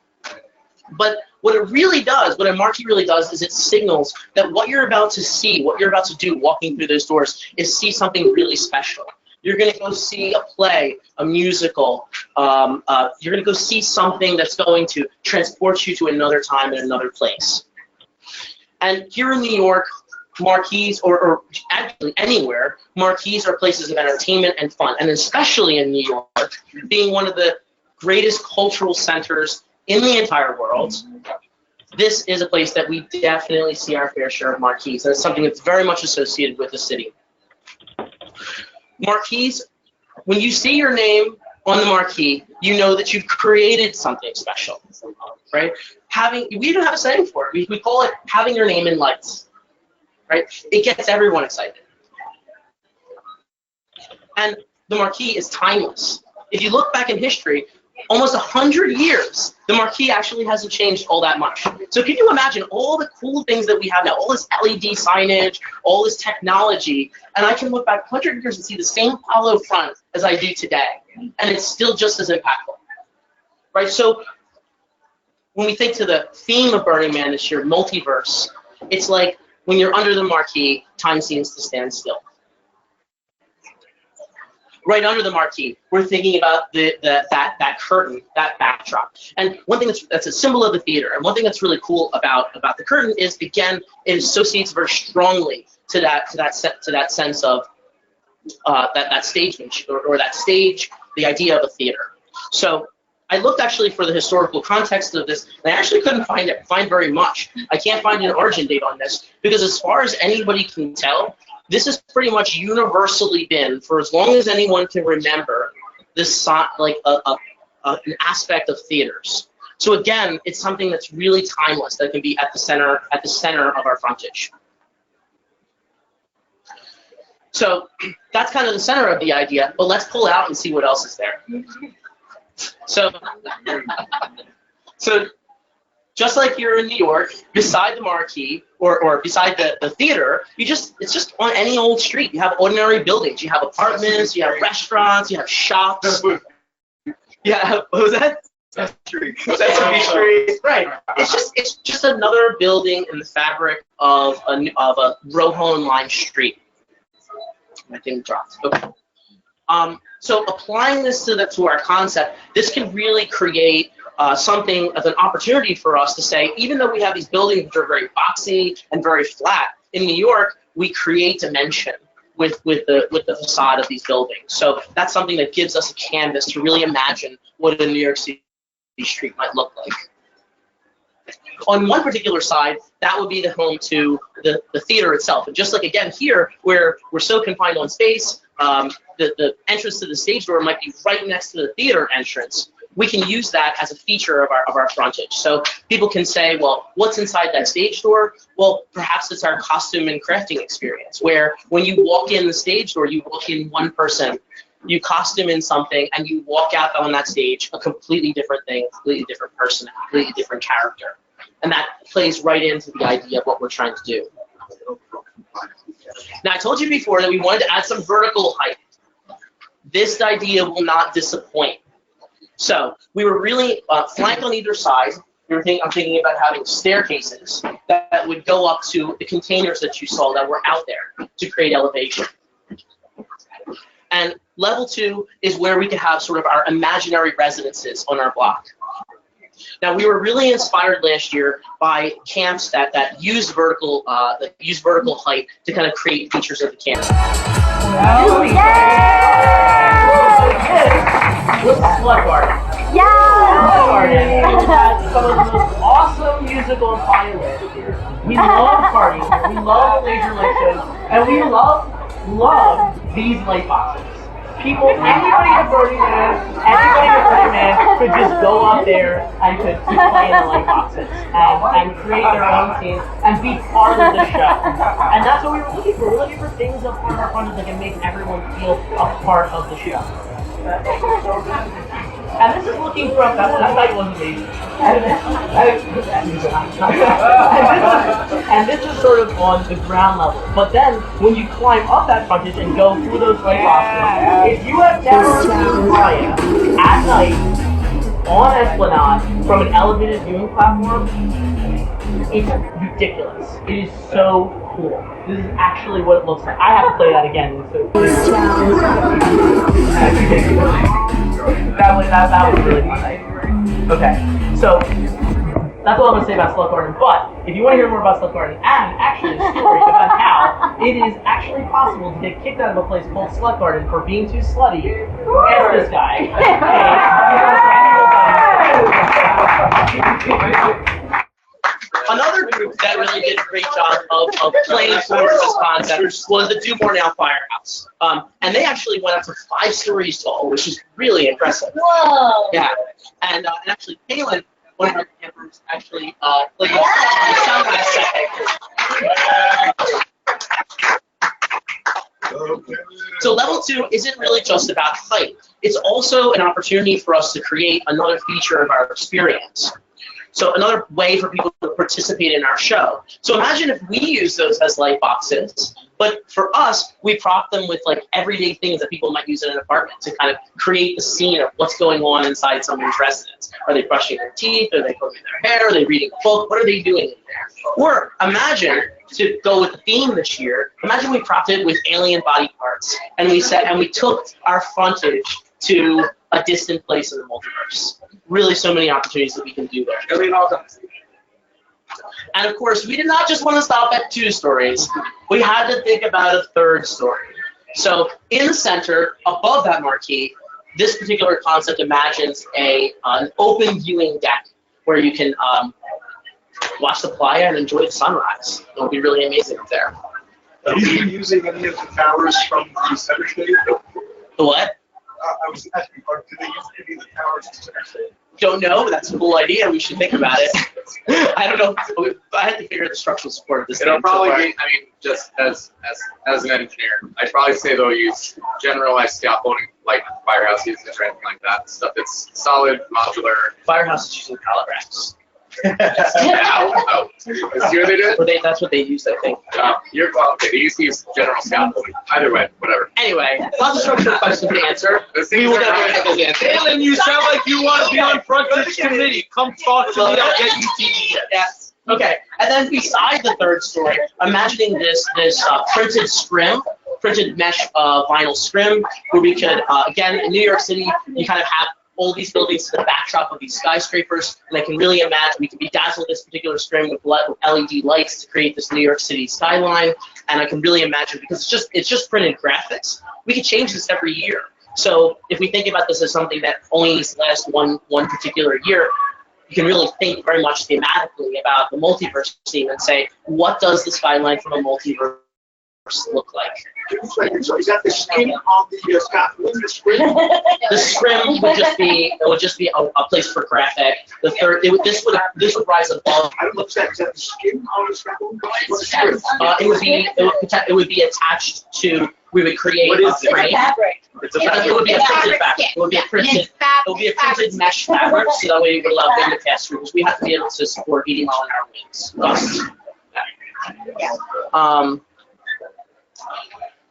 But what it really does, what a marquee really does, is it signals that what you're about to see, what you're about to do walking through those doors, is see something really special. You're going to go see a play, a musical. You're going to go see something that's going to transport you to another time and another place. And here in New York, marquees, or actually anywhere, marquees are places of entertainment and fun. And especially in New York, being one of the greatest cultural centers in the entire world, this is a place that we definitely see our fair share of marquees, and it's something that's very much associated with the city. Marquees, when you see your name on the marquee, you know that you've created something special, right? We don't have a saying for it. We call it having your name in lights, right? It gets everyone excited. And the marquee is timeless. If you look back in history, almost 100 years, the marquee actually hasn't changed all that much. So can you imagine all the cool things that we have now, all this LED signage, all this technology, and I can look back 100 years and see the same hollow front as I do today, and it's still just as impactful, right? So when we think to the theme of Burning Man this year, multiverse, it's like when you're under the marquee, time seems to stand still. Right under the marquee, we're thinking about that curtain, that backdrop. And one thing that's a symbol of the theater, and one thing that's really cool about the curtain is, again, it associates very strongly to that sense of that stage or that stage, the idea of a theater. So I looked actually for the historical context of this, and I actually couldn't find very much. I can't find an origin date on this, because as far as anybody can tell, this has pretty much universally been, for as long as anyone can remember, this like an aspect of theaters. So again, it's something that's really timeless, that can be at the center of our frontage. So that's kind of the center of the idea, but let's pull out and see what else is there. So just like here in New York, beside the marquee or beside the theater, it's just on any old street. You have ordinary buildings. You have apartments, you have restaurants, you have shops. Yeah, what was that? Sesame Street. Right. It's just another building in the fabric of a row and line street. My thing dropped. Okay. So applying this to our concept, this can really create something as an opportunity for us to say, even though we have these buildings which are very boxy and very flat, in New York we create dimension with the facade of these buildings. So that's something that gives us a canvas to really imagine what a New York City street might look like. On one particular side, that would be the home to the theater itself. And just like again here, where we're so confined on space, the entrance to the stage door might be right next to the theater entrance. We can use that as a feature of our frontage. So people can say, well, what's inside that stage door? Well, perhaps it's our costume and crafting experience, where when you walk in the stage door, you walk in one person, you costume in something, and you walk out on that stage a completely different thing, a completely different person, a completely different character. And that plays right into the idea of what we're trying to do. Now, I told you before that we wanted to add some vertical height. This idea will not disappoint. So we were really flanked on either side. I'm thinking about having staircases that would go up to the containers that you saw that were out there to create elevation. And level 2 is where we can have sort of our imaginary residences on our block. Now, we were really inspired last year by camps that use vertical height to kind of create features of the campus. Slut Garden. Yeah! Slut Garden. We had some of the most awesome musical pilots here. We love parties, we love laser light shows, and we love these light boxes. Anybody at Burning Man could just go up there and could keep playing the light boxes and create their own scene and be part of the show. And that's what we were looking for. We're looking for things of part of our frontage that can make everyone feel a part of the show. And this is looking from, that night wasn't me. And this is sort of on the ground level. But then, when you climb up that frontage and go through those light boxes, if you have never seen Maya at night on Esplanade from an elevated viewing platform, it's ridiculous. It is so cool. This is actually what it looks like. I have to play that again. That was really fun. Okay, so that's all I'm going to say about Slut Garden. But if you want to hear more about Slut Garden and actually a story about how it is actually possible to get kicked out of a place called Slut Garden for being too slutty, ask this guy. Another group that really did a great job of playing forward this concept was the Dewborn Now Firehouse. And they actually went up to 5 stories tall, which is really impressive. Whoa! Yeah. And actually, Palin, one of our campers, actually, played the sound of that set. So level 2 isn't really just about height. It's also an opportunity for us to create another feature of our experience. So another way for people to participate in our show. So imagine if we use those as light boxes, but for us, we prop them with like everyday things that people might use in an apartment to kind of create the scene of what's going on inside someone's residence. Are they brushing their teeth? Are they combing their hair? Are they reading a book? What are they doing in there? Or imagine, to go with the theme this year, imagine we propped it with alien body parts, and we took our frontage to a distant place in the multiverse. Really, so many opportunities that we can do there. And of course, we did not just want to stop at 2 stories. We had to think about a 3rd story. So in the center, above that marquee, this particular concept imagines an open viewing deck where you can watch the playa and enjoy the sunrise. It'll be really amazing up there. Are you using any of the towers from the center stage? The what? I was asking, do they use any of the towers in center stage? Don't know, but that's a cool idea. We should think about it. I don't know. I had to figure out the structural support of this. It'll probably be, I mean, just as an engineer, I'd probably say they'll use generalized scaffolding, like firehouse uses or anything like that. Stuff that's solid, modular. Firehouse is using pallet racks. Oh. See what they did? Or that's what they used, I think. You're well, okay. They used to use general scaffolding. Either way, whatever. Anyway, lots of structural questions to answer. We will never get those answers. Alan, you sound like you want to be on Frontage Committee. Come talk to me. I'll get you TV. Yes. Okay. And then beside the third story, imagining this printed scrim, printed mesh vinyl scrim, where we could, again, in New York City, you kind of have all these buildings to the backdrop of these skyscrapers, and I can really imagine we could bedazzle this particular scrim with LED lights to create this New York City skyline, and I can really imagine, because it's just printed graphics, we could change this every year. So if we think about this as something that only needs to last one particular year, you can really think very much thematically about the multiverse theme and say, what does the skyline from a multiverse look like? So is that the skin on the scaffolding, the scrim? The scrim would just be a place for graphic. The third, this would rise above. I don't know if that's the skin on the scaffolding. It would be attached to. We would create What is a frame. Fabric. It would be a printed fabric. It would be a printed mesh fabric, so that way we would allow them to pass through. Because we have to be able to support eating all in our wings.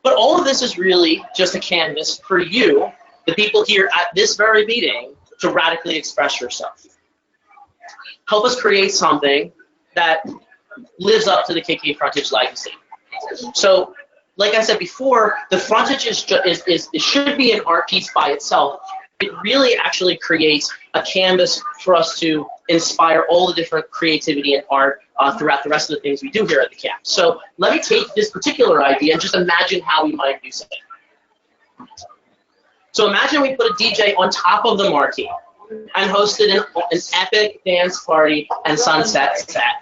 But all of this is really just a canvas for you, the people here at this very meeting, to radically express yourself. Help us create something that lives up to the KK Frontage legacy. So, like I said before, the frontage it should be an art piece by itself. It really actually creates a canvas for us to inspire all the different creativity and art throughout the rest of the things we do here at the camp. So let me take this particular idea and just imagine how we might do something. So imagine we put a DJ on top of the marquee and hosted an epic dance party and sunset set.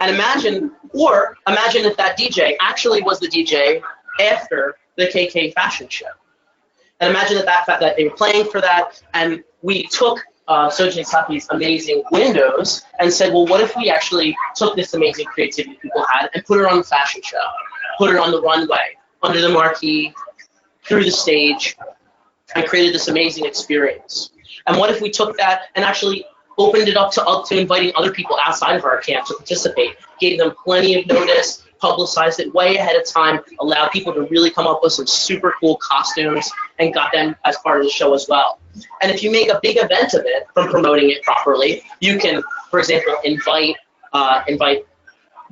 And imagine if that DJ actually was the DJ after the KK fashion show. And imagine that they were playing for that, and we took Sojin Saki's amazing windows and said, well, what if we actually took this amazing creativity people had and put it on the fashion show, put it on the runway, under the marquee, through the stage, and created this amazing experience. And what if we took that and actually opened it up to inviting other people outside of our camp to participate, gave them plenty of notice, publicized it way ahead of time, allowed people to really come up with some super cool costumes, and got them as part of the show as well. And if you make a big event of it from promoting it properly, you can, for example, invite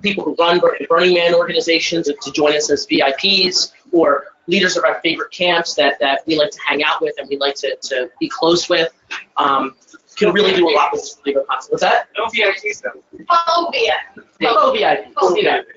people who run Burning Man organizations to join us as VIPs, or leaders of our favorite camps that we like to hang out with and we like to be close with. Can really do a lot with this particular concept. What's that? No VIPs though. Oh, VIP. Oh, VIP.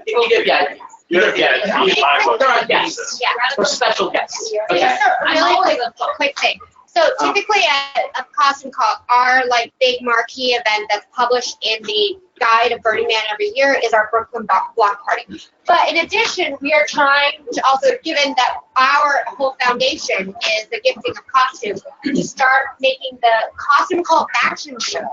You get VIP. You get VIP. There are guests. Or special guests. Okay. I like a quick thing. So typically at Costume Cult, our big marquee event that's published in the Guide of Burning Man every year is our Brooklyn Block Party. But in addition, we are trying to also, given that our whole foundation is the gifting of costumes, to start making the Costume Cult fashion show,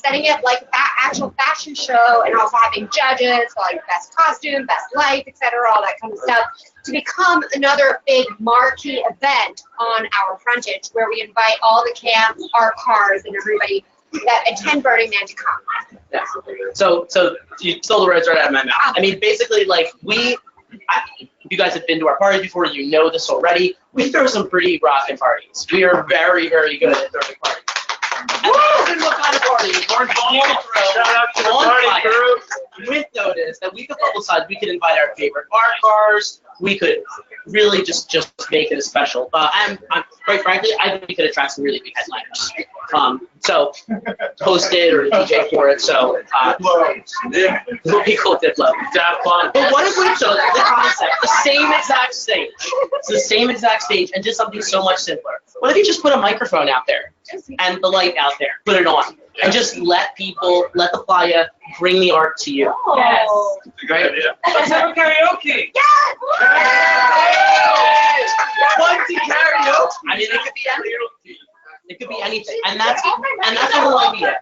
setting it like actual fashion show, and also having judges for best costume, best life, etc., all that kind of stuff, to become another big marquee event on our frontage, where we invite all the camps, our cars, and everybody that attend Burning Man to come. Yeah. So you stole the words right out of my mouth. I mean, basically, you guys have been to our party before, you know this already. We throw some pretty rockin' parties. We are very, very good at throwing parties. And imagine what kind of party we're going to throw on fire with notice that we could publicize. We could invite our favorite art cars. We could really just make it a special. I'm quite frankly, I think we could attract some really big headliners. So host it or DJ for it. So it would be cool to love. But what if we took the concept, the same exact stage, and did something so much simpler? What if you just put a microphone out there and the light out there, put it on, and just let the playa bring the art to you? Yes. Right? Let's have a karaoke. Yes! Bunty karaoke. I mean, it could be anything. It could be anything, and that's the whole idea.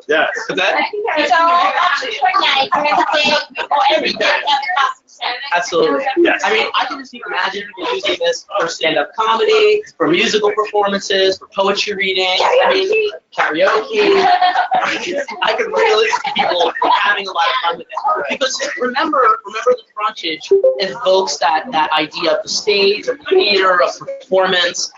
Yes. Is that? So, every day, we have a costume Absolutely. Yes. I mean, I can just imagine people using this for stand-up comedy, for musical performances, for poetry reading, karaoke. I could really see people having a lot of fun with it. Because remember the frontage evokes that idea of the stage, of theater, of performance,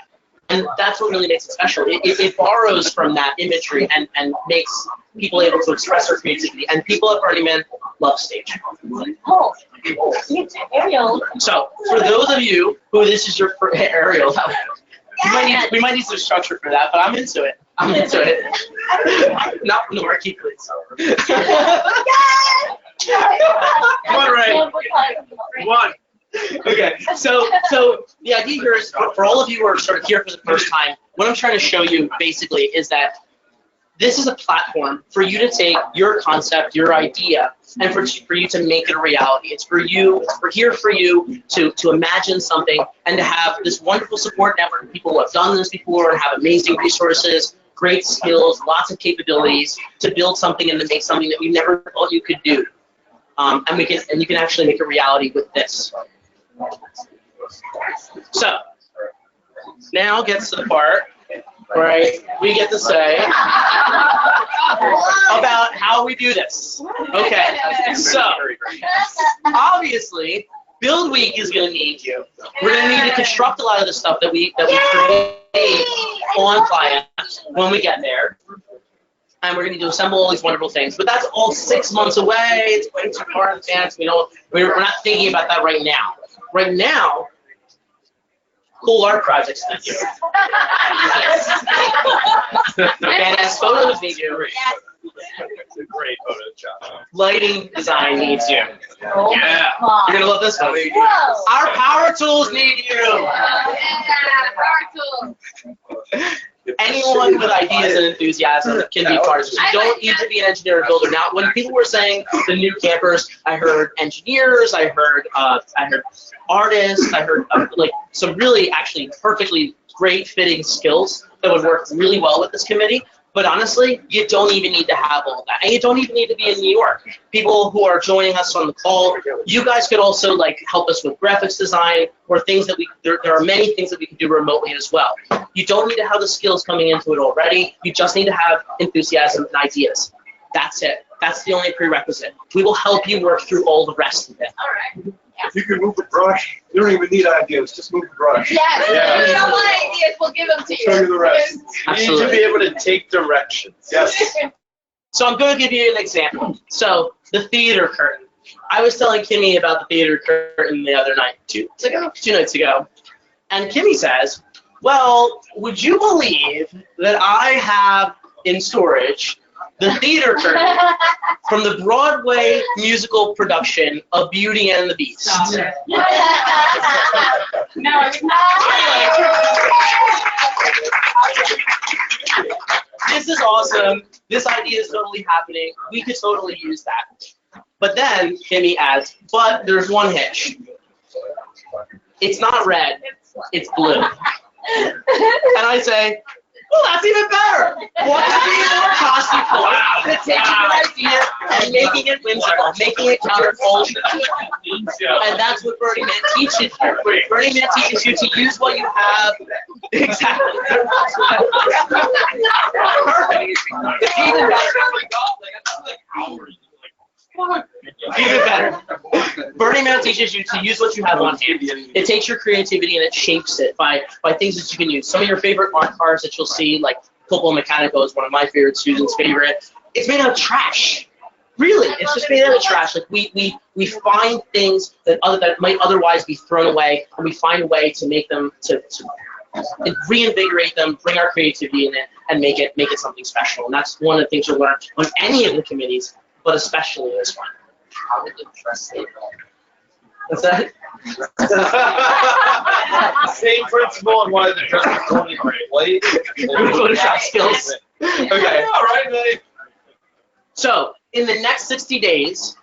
and that's what really makes it special. It borrows from that imagery and makes people able to express their creativity. And people at Burning Man love stage. Oh, Ariel. So, for those of you who this is your first Ariel, we might need some structure for that, but I'm into it. Not from the marquee, please. One right. One. Okay, so the idea here is for all of you who are sort of here for the first time, what I'm trying to show you basically is that this is a platform for you to take your concept, your idea, and for you to make it a reality. We're here for you to imagine something and to have this wonderful support network of people who have done this before and have amazing resources, great skills, lots of capabilities to build something and to make something that we never thought you could do. And you can actually make a reality with this. So now gets to the part where we get to say about how we do this. Okay, so obviously Build Week is going to need you. We're going to need to construct a lot of the stuff that we create on client when we get there. And we're going to assemble all these wonderful things. But that's all 6 months away. It's way too far in advance. We're not thinking about that right now. Right now, cool art projects need you. Badass photos need you. It's a great photo job. Lighting design needs you. Oh Yeah. my You're going to love this one. Whoa. Our power tools need you. Anyone with ideas and enthusiasm can be part of this. You don't need to be an engineer or builder. Now, when people were saying the new campers, I heard engineers, I heard artists, I heard like some really actually perfectly great fitting skills that would work really well with this committee. But honestly, you don't even need to have all that. And you don't even need to be in New York. People who are joining us on the call, you guys could also help us with graphics design or things that there are many things that we can do remotely as well. You don't need to have the skills coming into it already. You just need to have enthusiasm and ideas. That's it. That's the only prerequisite. We will help you work through all the rest of it. All right. If you can move the brush, you don't even need ideas. Just move the brush. Yes. If you don't want ideas, we'll give them to you. Show you the rest. You need to be able to take directions. Yes. So I'm going to give you an example. So the theater curtain. I was telling Kimmy about the theater curtain the other night, 2 nights ago. And Kimmy says, well, would you believe that I have in storage the theater curtain from the Broadway musical production of Beauty and the Beast? This is awesome. This idea is totally happening. We could totally use that. But then Kimmy adds, but there's one hitch. It's not red, it's blue. And I say, well, that's even better. What could be more costume than taking an idea and making it whimsical, making it counterculture? And that's what Burning Man teaches you. Burning Man teaches you to use what you have. Exactly. It's even better. Even better. Burning Man teaches you to use what you have on hand. It takes your creativity and it shapes it by things that you can use. Some of your favorite art cards that you'll see, like Football Mechanico is one of my favorite, Susan's favorite. It's made out of trash. Really, it's just made out of trash. Like we find things that might otherwise be thrown away, and we find a way to make them to reinvigorate them, bring our creativity in it, and make it something special. And that's one of the things you'll learn on any of the committees, but especially this one. What's that? Same principle and wanted to dress the Tony Blade. Photoshop skills. Okay. All right, buddy. So, in the next 60 days,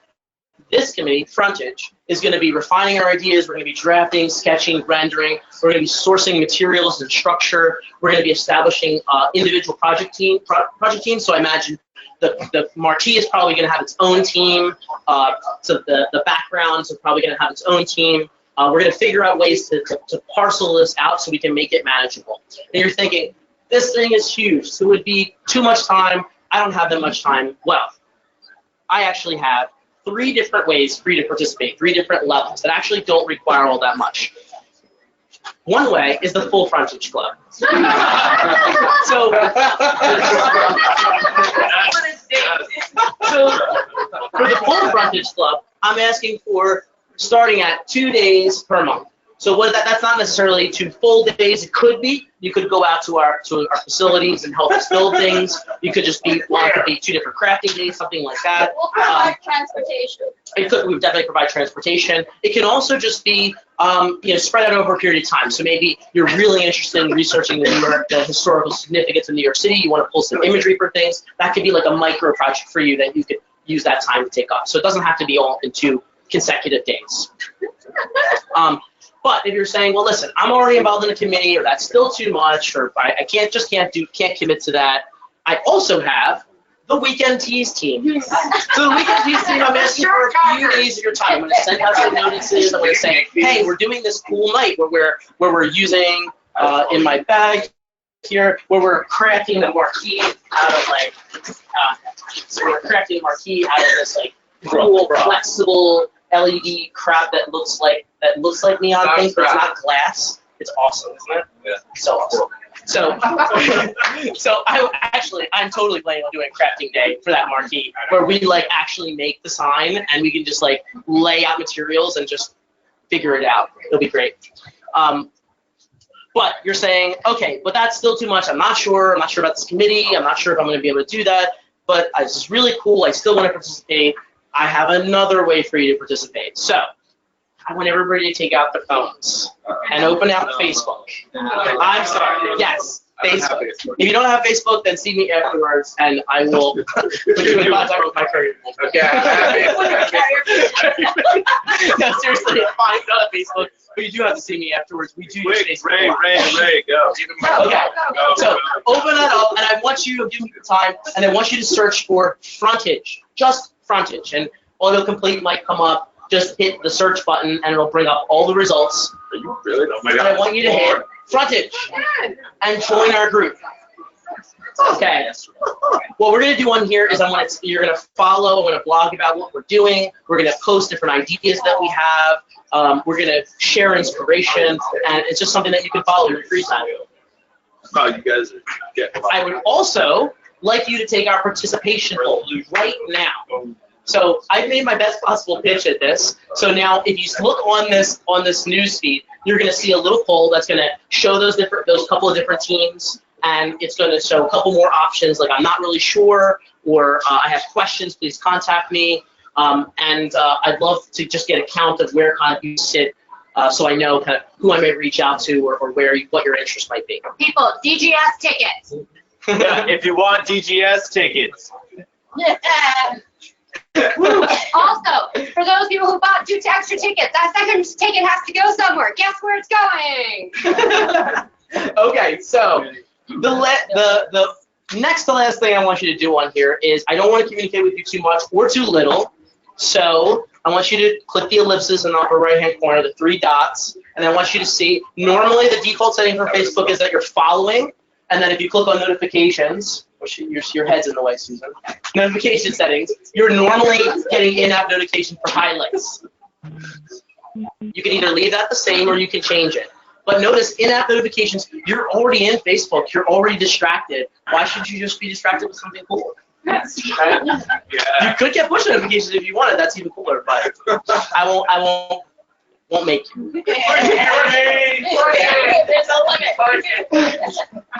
this committee, Frontage, is going to be refining our ideas. We're going to be drafting, sketching, rendering. We're going to be sourcing materials and structure. We're going to be establishing individual project teams. So I imagine The marquee is probably going to have its own team. So the backgrounds are probably going to have its own team. We're going to figure out ways to parcel this out so we can make it manageable. And you're thinking, this thing is huge, so it would be too much time. I don't have that much time. Well, I actually have 3 different ways for you to participate, 3 different levels that actually don't require all that much. One way is the full frontage club. So for the full frontage club, I'm asking for starting at 2 days per month. So that's not necessarily 2 full days. It could be. You could go out to our facilities and help us build things. You could just be, well, it could be 2 different crafting days, something like that. We'll provide transportation. We would definitely provide transportation. It can also just be, spread out over a period of time. So maybe you're really interested in researching the historical significance of New York City. You want to pull some imagery for things. That could be like a micro project for you that you could use that time to take off. So it doesn't have to be all in 2 consecutive days. But if you're saying, well, listen, I'm already involved in a committee, or that's still too much, or I can't commit to that, I also have the Weekend Tease team. So the Weekend Tease team, I'm asking for a few days of your time. I'm going to send out some notices. I'm going to say, hey, we're doing this cool night where we're using in my bag here, where we're crafting the marquee out of this cool, flexible LED crap that looks like neon things, but it's not glass. It's awesome, isn't it? Yeah. So awesome. So I'm totally planning on doing crafting day for that marquee, where we actually make the sign and we can just lay out materials and just figure it out. It'll be great. But you're saying, okay, but that's still too much. I'm not sure about this committee. I'm not sure if I'm going to be able to do that. But this is really cool. I still want to participate. I have another way for you to participate. So I want everybody to take out their phones and open out Facebook. I'm sorry. Yes, Facebook. If you don't have Facebook, then see me afterwards, and I will put you in contact with my career. Okay. No, seriously, fine. Go to Facebook, but you do have to see me afterwards. We do use Facebook. Ray, go. Okay. So open that up, and I want you to give me the time, and I want you to search for Frontage. Just Frontage, and autocomplete might come up. Just hit the search button, and it'll bring up all the results. And I want you to hit Frontage and join our group. Okay. What we're gonna do on here is you're gonna follow. I'm gonna blog about what we're doing. We're gonna post different ideas that we have. We're gonna share inspiration, and it's just something that you can follow in your free time. Oh, you guys are getting. I would also like you to take our participation poll right now. So I've made my best possible pitch at this. So now, if you look on this news feed, you're going to see a little poll that's going to show those couple of different teams, and it's going to show a couple more options, like I'm not really sure, or I have questions. Please contact me. And I'd love to just get a count of where kind of you sit, so I know kind of who I may reach out to, or what your interest might be. People, DGS tickets. Yeah, if you want DGS tickets. Also, for those people who bought 2 extra tickets, that second ticket has to go somewhere. Guess where it's going? Okay, so the next to last thing I want you to do on here is I don't want to communicate with you too much or too little. So I want you to click the ellipses in the upper right-hand corner, the 3 dots, and I want you to see, normally the default setting for Facebook is that you're following, and then if you click on notifications, your head's in the way, Susan. Notification settings, you're normally getting in-app notification for highlights. You can either leave that the same or you can change it. But notice in-app notifications, you're already in Facebook, you're already distracted. Why should you just be distracted with something cool? Right? Yeah. You could get push notifications if you wanted, that's even cooler, but I won't make you. There's a limit.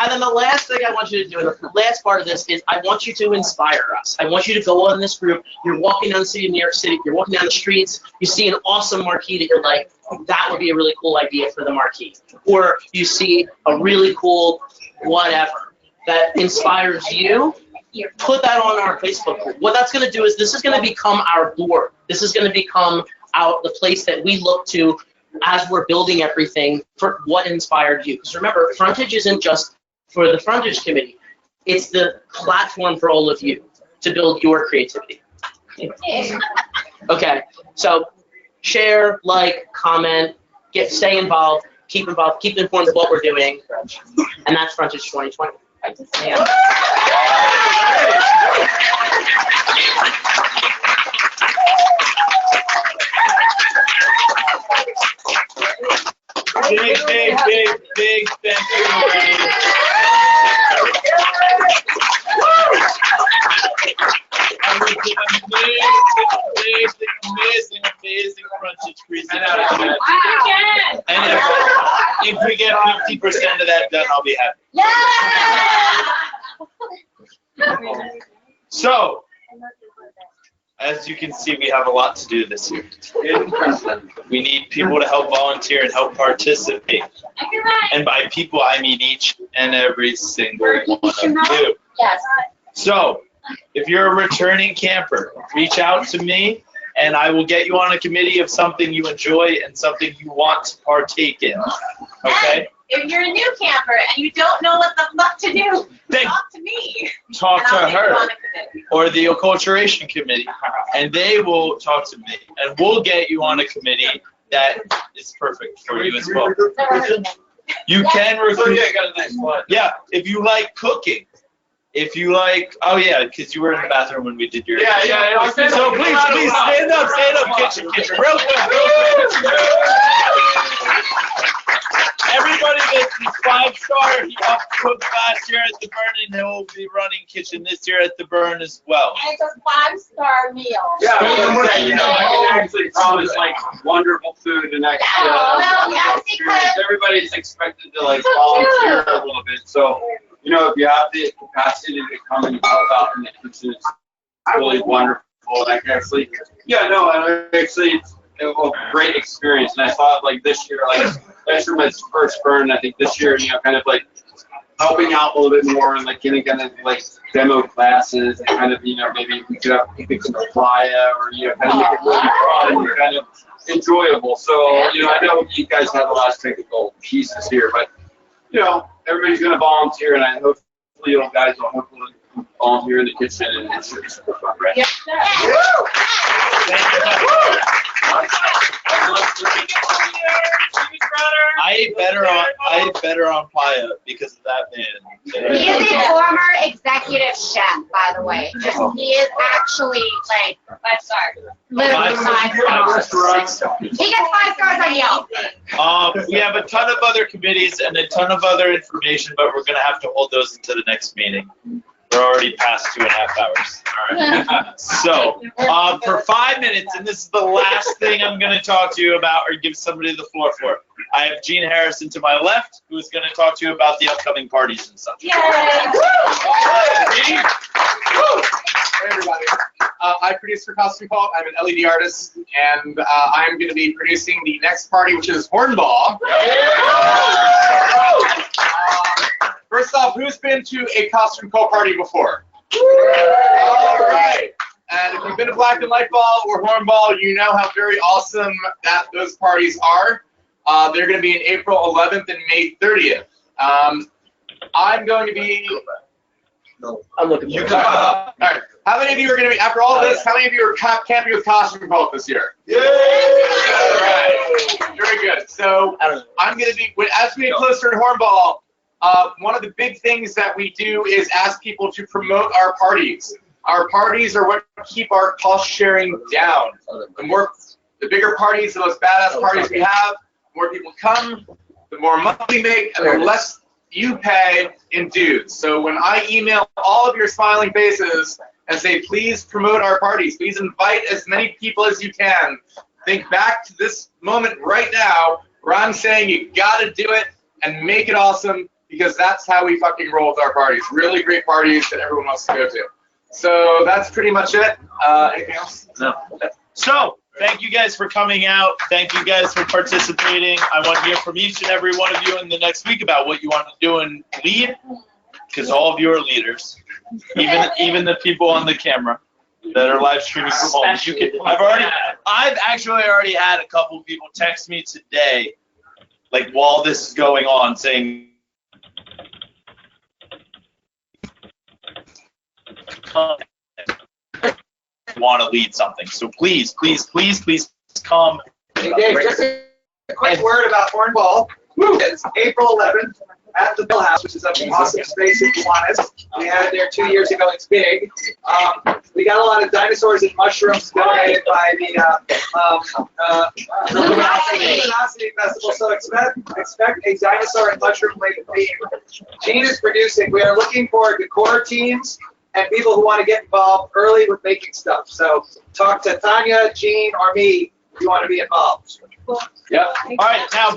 And then the last thing I want you to do, and the last part of this is I want you to inspire us. I want you to go on this group. You're walking down the city of New York City. You're walking down the streets. You see an awesome marquee that you're like, that would be a really cool idea for the marquee. Or you see a really cool whatever that inspires you. Put that on our Facebook group. What that's going to do is this is going to become our board. This is going to become the place that we look to as we're building everything for what inspired you. Because remember, Frontage isn't just for the Frontage Committee. It's the platform for all of you. to build your creativity. Okay, so share, like, comment, stay involved, keep informed of what we're doing, and that's Frontage 2020. Yeah. Big thank you. Amazing Frontage presentation. Wow. And if we get 50% of that done, I'll be happy. Yeah! So, as you can see, we have a lot to do this year. We need people to help volunteer and help participate. And by people, I mean each and every single one of you. Yes. So, if you're a returning camper, reach out to me, and I will get you on a committee of something you enjoy and something you want to partake in. Okay? If you're a new camper and you don't know what the fuck to do, talk to me. Talk And I'll to get you her on a committee. or the acculturation committee, and they will talk to me, and we'll get you on a committee that is perfect for you as well. You can recruit. I got a nice one. Yeah, if you like cooking. If you like, oh yeah, because you were in the bathroom when we did your. Yeah. So please stand up, kitchen, real quick. Everybody that's 5-star, he helped cook last year at the Burn, and he'll be running kitchen this year at the Burn as well. And it's a 5-star meal. Yeah, I can actually promise like wonderful food and extra. Well, yes, because Everybody's expected to like volunteer a little bit, so if you have the capacity to come and help out in the kitchen, it's really wonderful. Like actually, it's a great experience, and I thought like this year, like last year my first burn, I think this year, kind of like helping out a little bit more and like getting kind of like demo classes and kind of maybe we could have some playa or kind of make it really fun and kind of enjoyable. So I know you guys have a lot of technical pieces here, but everybody's going to volunteer, and I hopefully you guys will hopefully volunteer in the kitchen, and it should be super fun, right? Yeah. I ate better on playa because of that man. He is a former executive chef, by the way. He is actually like 5-star. Literally 5 stars. He gets 5 stars on Yelp. We have a ton of other committees and a ton of other information, but we're gonna have to hold those until the next meeting. We're already past 2.5 hours. All right. So, for 5 minutes, and this is the last thing I'm going to talk to you about or give somebody the floor for. I have Gene Harrison to my left, who is going to talk to you about the upcoming parties and stuff. Yay! Gene? Hey everybody. I produce for Kostume. I'm an LED artist, and I'm going to be producing the next party, which is Hornball. First off, who's been to a Costume Cult party before? All right. And if you've been to Black and Light Ball or Hornball, you know how very awesome those parties are. They're going to be in April 11th and May 30th. I'm going to be. I'm looking for All right. How many of you are going to be, after all this, how many of you are camping with Costume Cult this year? Yay! All right. Very good. So I'm going to be, as we get closer to Hornball, one of the big things that we do is ask people to promote our parties. Our parties are what keep our cost sharing down. The bigger parties, the most badass parties we have, the more people come, the more money we make, and the less you pay in dues. So when I email all of your smiling faces and say, please promote our parties, please invite as many people as you can, think back to this moment right now where I'm saying you gotta do it and make it awesome, because that's how we fucking roll with our parties. Really great parties that everyone wants to go to. So that's pretty much it. Anything else? No. So, thank you guys for coming out. Thank you guys for participating. I want to hear from each and every one of you in the next week about what you want to do and lead, because all of you are leaders. Even the people on the camera that are live streaming from home. I've actually already had a couple of people text me today, like while this is going on, saying, want to lead something. So please, please, please, please come. Hey Dave, just a quick word about Hornball. It's April 11th at the Mill House, which is an awesome space in Kiwanis. We had it there 2 years ago. It's big. We got a lot of dinosaurs and mushrooms donated by the Luminosity Festival, so expect a dinosaur and mushroom-related theme. Gene is producing. We are looking for decor teams and people who want to get involved early with making stuff. So talk to Tanya, Gene, or me if you want to be involved. Yep. All right, now.